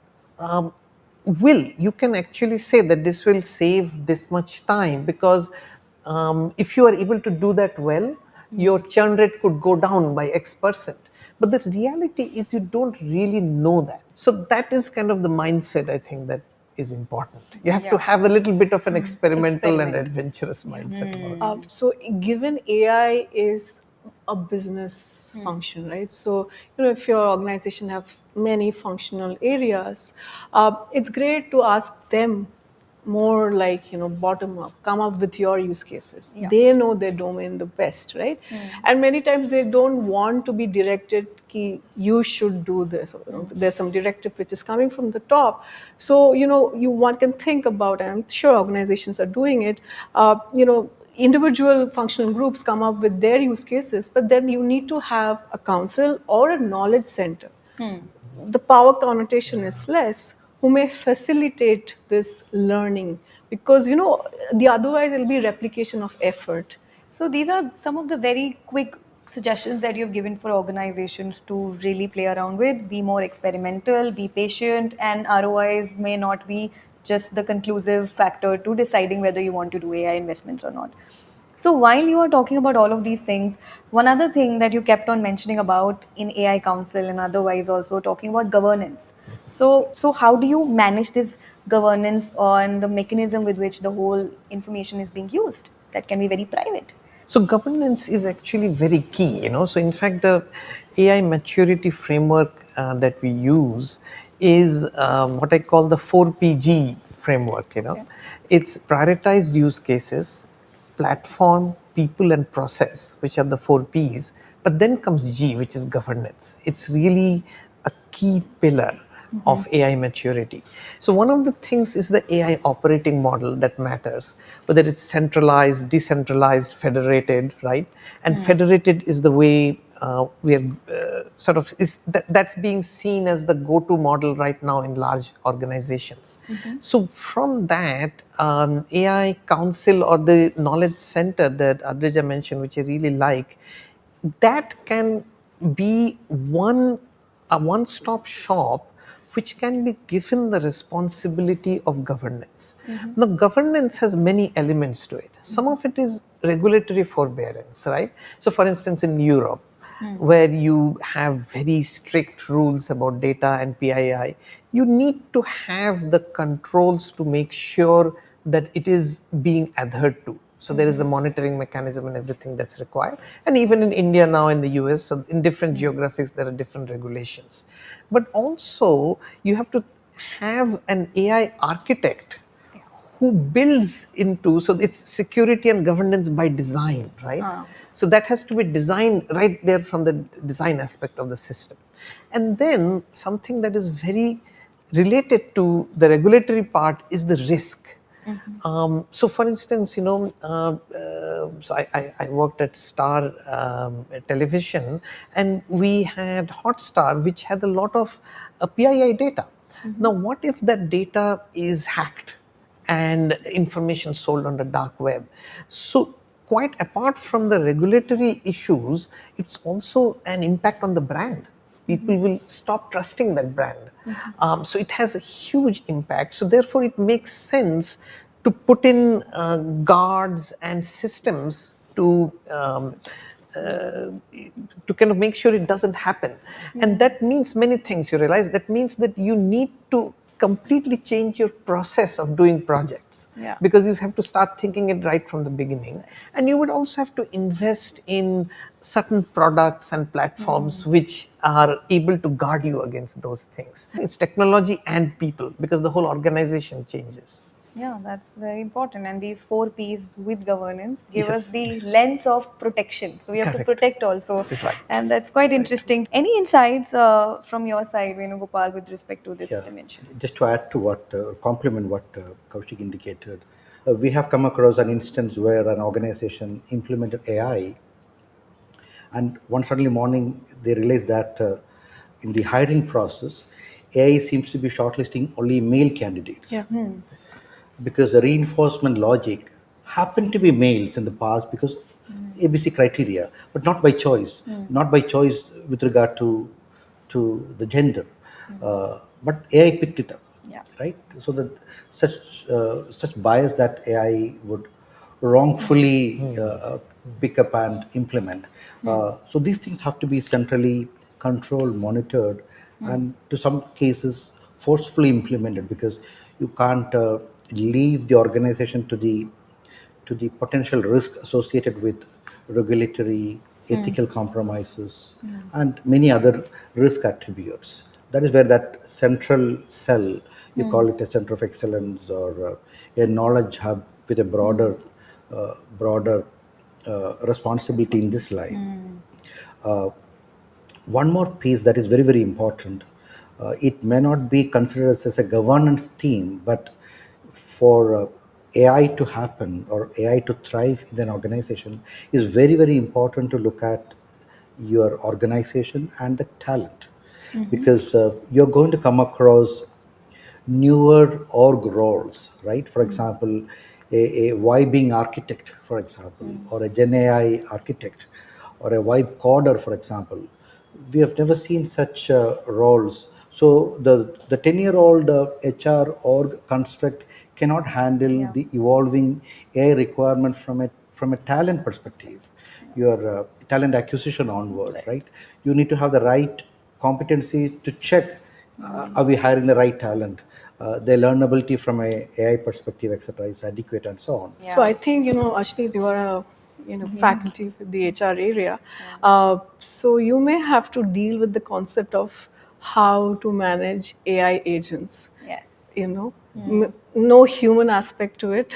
you can actually say that this will save this much time, because if you are able to do that well, your churn rate could go down by X%. But the reality is you don't really know that. So that is kind of the mindset, I think, that is important. You have to have a little bit of an experimental and adventurous mindset about it. So given AI is a business function, right? So, if your organization have many functional areas, it's great to ask them more like, bottom up, come up with your use cases. They know their domain the best, right? And many times they don't want to be directed ki you should do this. There's some directive which is coming from the top. So, one can think about, and I'm sure organizations are doing it, individual functional groups come up with their use cases, but then you need to have a council or a knowledge center. The power connotation is less, who may facilitate this learning, because the otherwise it'll be replication of effort. So these are some of the very quick suggestions that you've given for organizations to really play around with, be more experimental, be patient, and ROIs may not be just the conclusive factor to deciding whether you want to do AI investments or not. So while you are talking about all of these things, one other thing that you kept on mentioning about in AI Council and otherwise also talking about governance. So how do you manage this governance on the mechanism with which the whole information is being used? That can be very private. So governance is actually very key. So in fact, the AI maturity framework that we use is what I call the 4PG framework. It's prioritized use cases, platform, people, and process, which are the 4Ps. But then comes G, which is governance. It's really a key pillar of AI maturity. So one of the things is the AI operating model that matters, whether it's centralized, decentralized, federated, right? And federated is the way we are that's being seen as the go-to model right now in large organizations. So from that, AI Council or the knowledge center that Adrija mentioned, which I really like, that can be a one-stop shop which can be given the responsibility of governance. Now, governance has many elements to it. Some of it is regulatory forbearance, right? So, for instance, in Europe, where you have very strict rules about data and PII, you need to have the controls to make sure that it is being adhered to. So there is the monitoring mechanism and everything that's required. And even in India now, in the US, so in different geographies, there are different regulations. But also, you have to have an AI architect who builds into, so it's security and governance by design, right? So that has to be designed right there from the design aspect of the system. And then something that is very related to the regulatory part is the risk. So for instance, so I worked at Star Television, and we had Hotstar, which had a lot of PII data. Now, what if that data is hacked and information sold on the dark web? So quite apart from the regulatory issues, it's also an impact on the brand. People will stop trusting that brand. So it has a huge impact. So therefore, it makes sense to put in guards and systems to kind of make sure it doesn't happen. And that means many things. You realize that means that you need to completely change your process of doing projects, Yeah. because you have to start thinking it right from the beginning. And you would also have to invest in certain products and platforms which are able to guard you against those things. It's technology and people, because the whole organization changes. Yeah, that's very important. And these 4 Ps with governance give us Yes. the lens of protection. So we have to Correct. protect also. Right. And that's quite interesting. Any insights from your side, Venugopal, with respect to this Yeah, dimension? just to add to what, complement what Kaushik indicated, we have come across an instance where an organization implemented AI, and one suddenly morning they realized that in the hiring process, AI seems to be shortlisting only male candidates. Yeah. Because the reinforcement logic happened to be males in the past because of ABC criteria, but not by choice, not by choice with regard to the gender. But AI picked it up, Yeah. right? So that such bias that AI would wrongfully pick up and implement. So these things have to be centrally controlled, monitored, and to some cases forcefully implemented, because you can't leave the organization to the potential risk associated with regulatory, ethical compromises, and many other risk attributes. That is where that central cell, you call it a center of excellence or a knowledge hub with a broader responsibility in this line. One more piece that is very, very important. It may not be considered as a governance theme, but for AI to happen or AI to thrive in an organization is very, very important to look at your organization and the talent. Because you're going to come across newer org roles, right? For example, a Y-being architect, for example, or a Gen AI architect, or a vibe coder, for example. We have never seen such roles. So the 10-year-old HR org construct cannot handle the evolving AI requirement from a talent perspective, your talent acquisition onwards, right? You need to have the right competency to check, are we hiring the right talent? Their learnability from a AI perspective, etc., is adequate, and so on. Yeah. So I think, Ashneet, you are a faculty with the HR area. So you may have to deal with the concept of how to manage AI agents. Yes. No human aspect to it,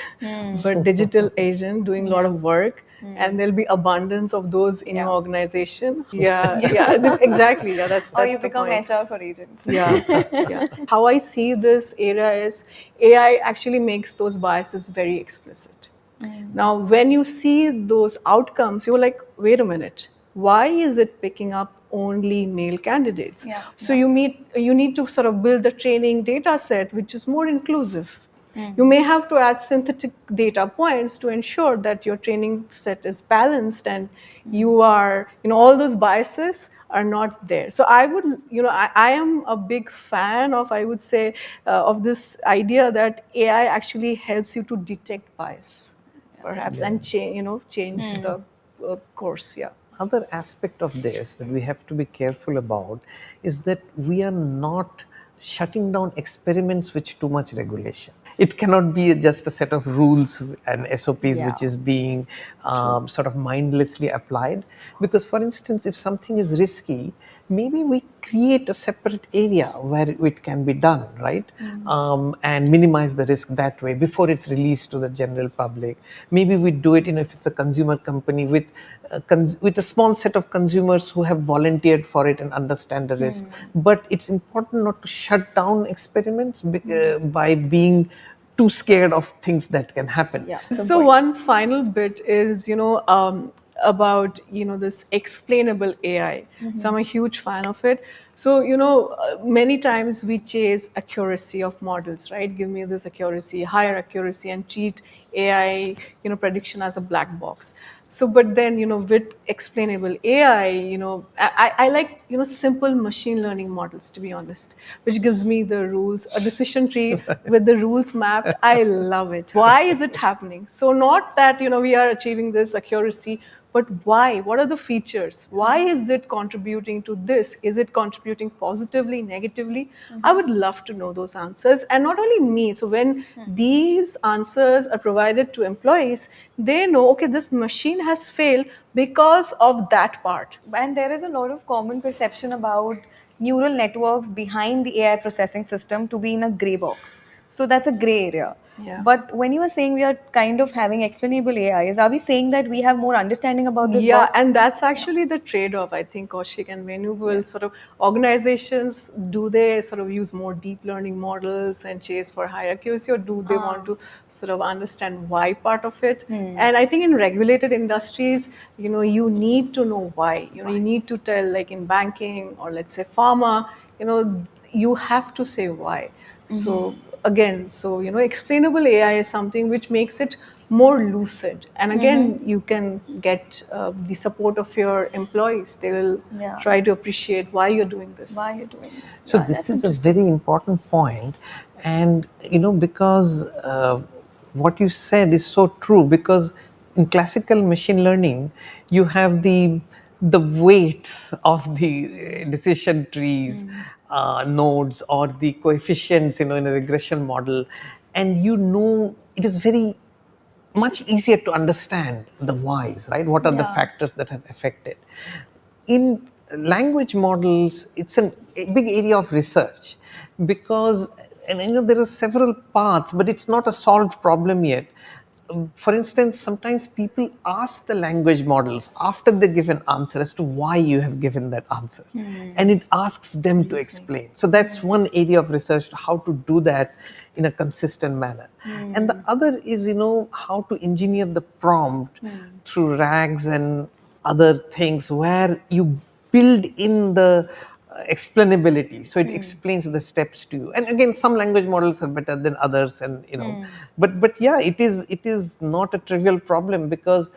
but digital agent doing a lot of work, and there'll be abundance of those in your organization. Yeah, exactly. Yeah, that's Or you the become point. HR for agents. Yeah. How I see this area is AI actually makes those biases very explicit. Now, when you see those outcomes, you're like, wait a minute, why is it picking up only male candidates? So you need to sort of build the training data set which is more inclusive. You may have to add synthetic data points to ensure that your training set is balanced and you are, all those biases are not there. So I would, I am a big fan of, I would say, of this idea that AI actually helps you to detect bias, perhaps, and change the course. Yeah. Other aspect of this that we have to be careful about is that we are not shutting down experiments with too much regulation. It cannot be just a set of rules and SOPs which is being sort of mindlessly applied. Because, for instance, if something is risky, maybe we create a separate area where it can be done, right? And minimize the risk that way before it's released to the general public. Maybe we do it, if it's a consumer company with a small set of consumers who have volunteered for it and understand the risk. But it's important not to shut down experiments by being too scared of things that can happen. Yeah. So one final bit is, about, this explainable AI. So I'm a huge fan of it. So, many times we chase accuracy of models, right? Give me this accuracy, higher accuracy, and treat AI, prediction as a black box. So, but then, with explainable AI, I like, simple machine learning models, to be honest, which gives me the rules, a decision tree with the rules mapped. I love it. Why is it happening? So not that, we are achieving this accuracy, but why? What are the features? Why is it contributing to this? Is it contributing positively, negatively? I would love to know those answers. And not only me, so when these answers are provided to employees, they know, okay, this machine has failed because of that part. And there is a lot of common perception about neural networks behind the AI processing system to be in a gray box. So that's a gray area. Yeah. But when you are saying we are kind of having explainable AIs, are we saying that we have more understanding about this Yeah, box? and that's actually the trade-off. I think Kaushik and Venu will sort of, organizations, do they sort of use more deep learning models and chase for higher accuracy, or do they want to sort of understand why part of it? And I think in regulated industries, you need to know why. You need to tell, like in banking or let's say pharma, you have to say why. So again, so explainable AI is something which makes it more lucid, and again, you can get the support of your employees. They will Yeah. try to appreciate why you're doing this. Why you're doing this? So Yeah, this that's is a interesting. very important point, and because what you said is so true. Because in classical machine learning, you have the weights of the decision trees, nodes, or the coefficients, in a regression model, and it is very much easier to understand the whys, right? What are the Yeah. factors that have affected? In language models, it's a big area of research, because, and there are several paths, but it's not a solved problem yet. For instance, sometimes people ask the language models after they give an answer as to why you have given that answer, and it asks them to explain. So that's one area of research, how to do that in a consistent manner. And the other is, how to engineer the prompt through rags and other things, where you build in the explainability, so it explains the steps to you. And again, some language models are better than others, and but yeah, it is not a trivial problem, because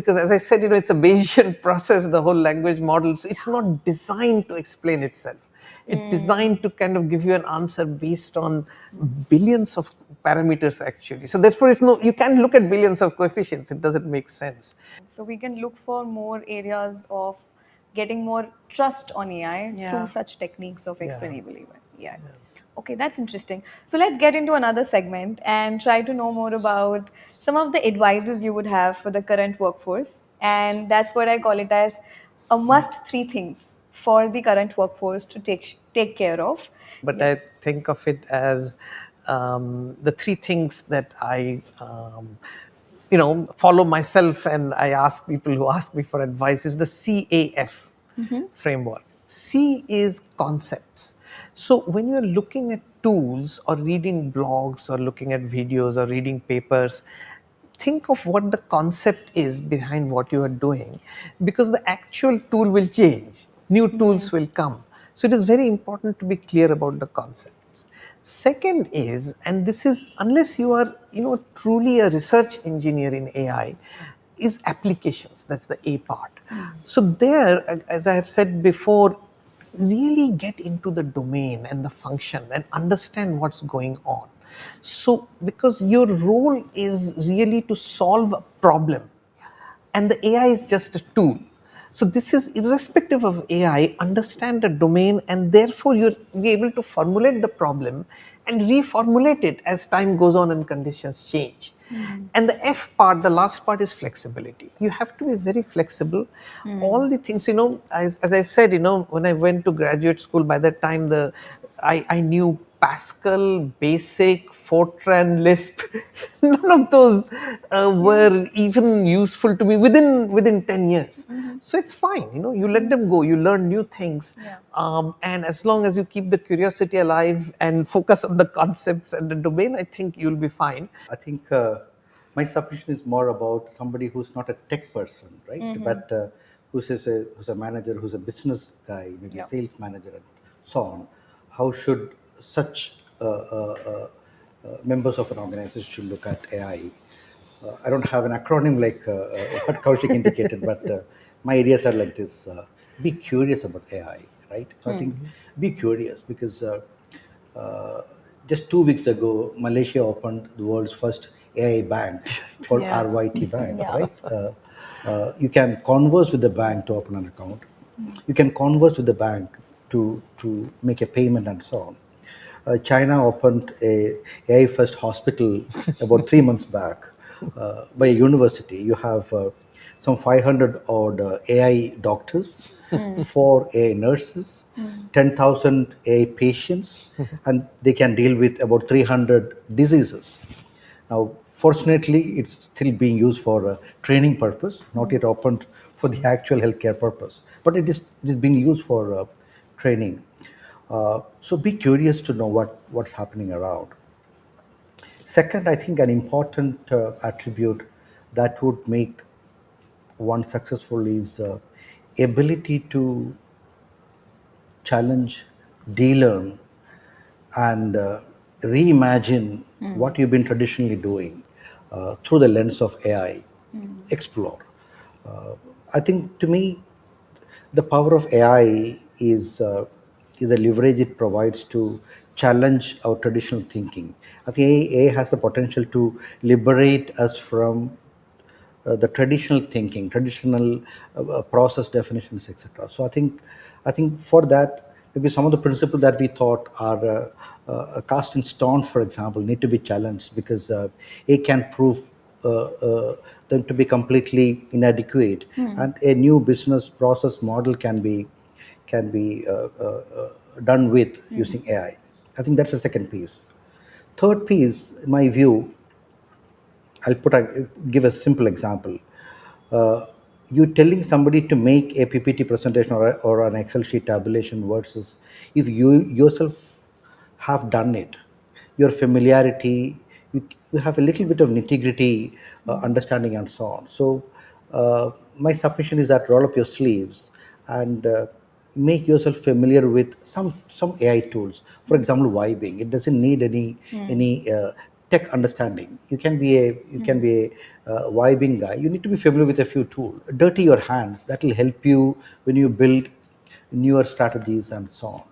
as I said, it's a Bayesian process, the whole language model. So it's not designed to explain itself. It's designed to kind of give you an answer based on billions of parameters, actually. So therefore, you can't look at billions of coefficients. It doesn't make sense. So we can look for more areas of getting more trust on AI through Yeah. such techniques of Yeah. explainable AI. Okay, that's interesting. So let's get into another segment and try to know more about some of the advices you would have for the current workforce. And that's what I call it as a must three things for the current workforce to take care of. But I Yes. think of it as the three things that I, follow myself, and I ask people who ask me for advice, is the CAF framework. C is concepts. So when you're looking at tools or reading blogs or looking at videos or reading papers, think of what the concept is behind what you are doing, because the actual tool will change, new tools will come. So it is very important to be clear about the concepts. Second is, and this is, unless you are truly a research engineer in AI, is applications. That's the A part. So there, as I have said before, really get into the domain and the function and understand what's going on. So, because your role is really to solve a problem, and the AI is just a tool. So, this is irrespective of AI, understand the domain, and therefore you'll be able to formulate the problem and reformulate it as time goes on and conditions change. And the F part, the last part, is flexibility. You have to be very flexible. All the things, as I said, when I went to graduate school, by that time I knew Pascal, Basic, Fortran, Lisp. None of those were even useful to me within 10 years. So it's fine. You let them go. You learn new things, and as long as you keep the curiosity alive and focus on the concepts and the domain, I think you'll be fine. I think my submission is more about somebody who's not a tech person, right? But who's a manager, who's a business guy, maybe a Yeah. sales manager, and so on. How should such members of an organization look at AI? I don't have an acronym like what Kaushik indicated, but my ideas are like this: be curious about AI, right? So I think be curious because uh, just 2 weeks ago, Malaysia opened the world's first AI bank called Yeah. RYT Bank, Yeah. right? You can converse with the bank to open an account. You can converse with the bank to make a payment and so on. China opened a AI first hospital about 3 months back by a university. You have some 500 odd AI doctors, 4 AI nurses, 10,000 AI patients, and they can deal with about 300 diseases. Now, fortunately, it's still being used for training purpose, not yet opened for the actual healthcare purpose, but it is being used for training. So be curious to know what's happening around. Second, I think an important attribute that would make one successful is ability to challenge, de-learn, and reimagine what you've been traditionally doing through the lens of AI. Explore. Uh, I think to me, the power of AI is the leverage it provides to challenge our traditional thinking. I think AI has the potential to liberate us from the traditional thinking, traditional process definitions, etc. So I think for that, maybe some of the principles that we thought are cast in stone, for example, need to be challenged because it can prove them to be completely inadequate, and a new business process model can be done with using AI. I think that's the second piece. Third piece, in my view, give a simple example. You telling somebody to make a PPT presentation or an Excel sheet tabulation versus if you yourself have done it, your familiarity, you have a little bit of nitty-gritty understanding and so on. So my submission is that roll up your sleeves and make yourself familiar with some AI tools. For example, vibing. It doesn't need any tech understanding. You can be a vibing guy. You need to be familiar with a few tools. Dirty your hands. That will help you when you build newer strategies and so on.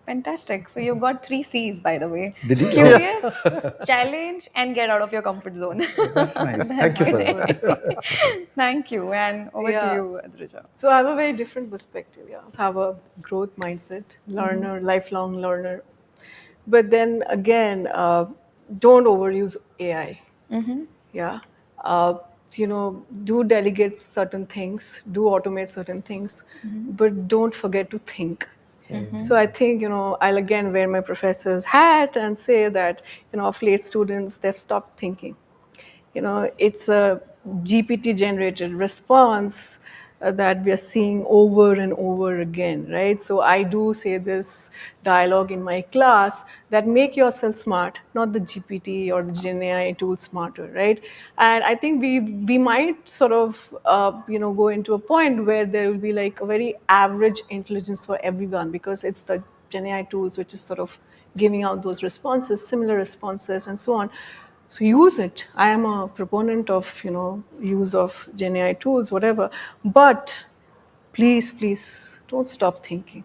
Fantastic. So you got 3 C's, by the way: Did you? Oh, curious, challenge, and get out of your comfort zone. that's nice. That's Thank you for great. that. Thank you. And over to Yeah. you, Adrija. So I have a very different perspective. Yeah, I have a growth mindset, learner, lifelong learner. But then again, don't overuse AI. Yeah. Uh, do delegate certain things, do automate certain things, but don't forget to think. So I think, I'll again wear my professor's hat and say that, of late students, they've stopped thinking. It's a GPT generated response that we are seeing over and over again, right? So I do say this dialogue in my class that make yourself smart, not the GPT or the Gen AI tool smarter, right? And I think we might sort of go into a point where there will be like a very average intelligence for everyone because it's the Gen AI tools which is sort of giving out those responses, similar responses, and so on. So use it. I am a proponent of use of Gen AI tools, whatever. But please don't stop thinking.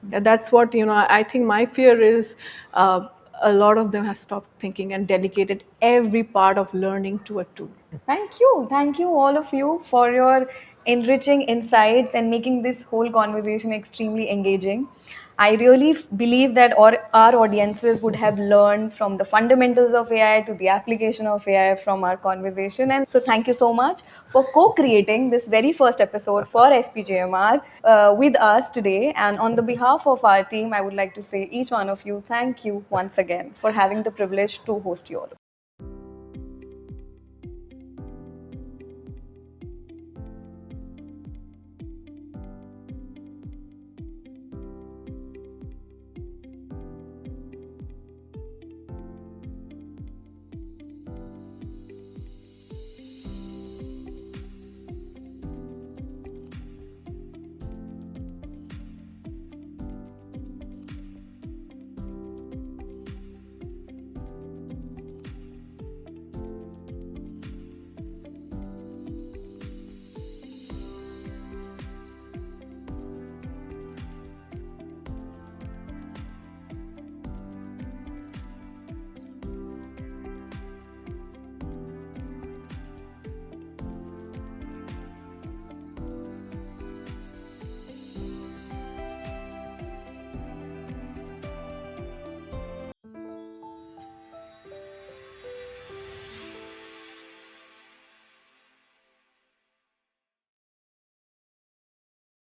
Yeah, that's what I think my fear is. A lot of them have stopped thinking and dedicated every part of learning to a tool. Thank you. Thank you, all of you, for your enriching insights and making this whole conversation extremely engaging. I really believe that our audiences would have learned from the fundamentals of AI to the application of AI from our conversation. And so, thank you so much for co creating this very first episode for SPJIMR with us today. And on the behalf of our team, I would like to say, each one of you, thank you once again for having the privilege to host you all.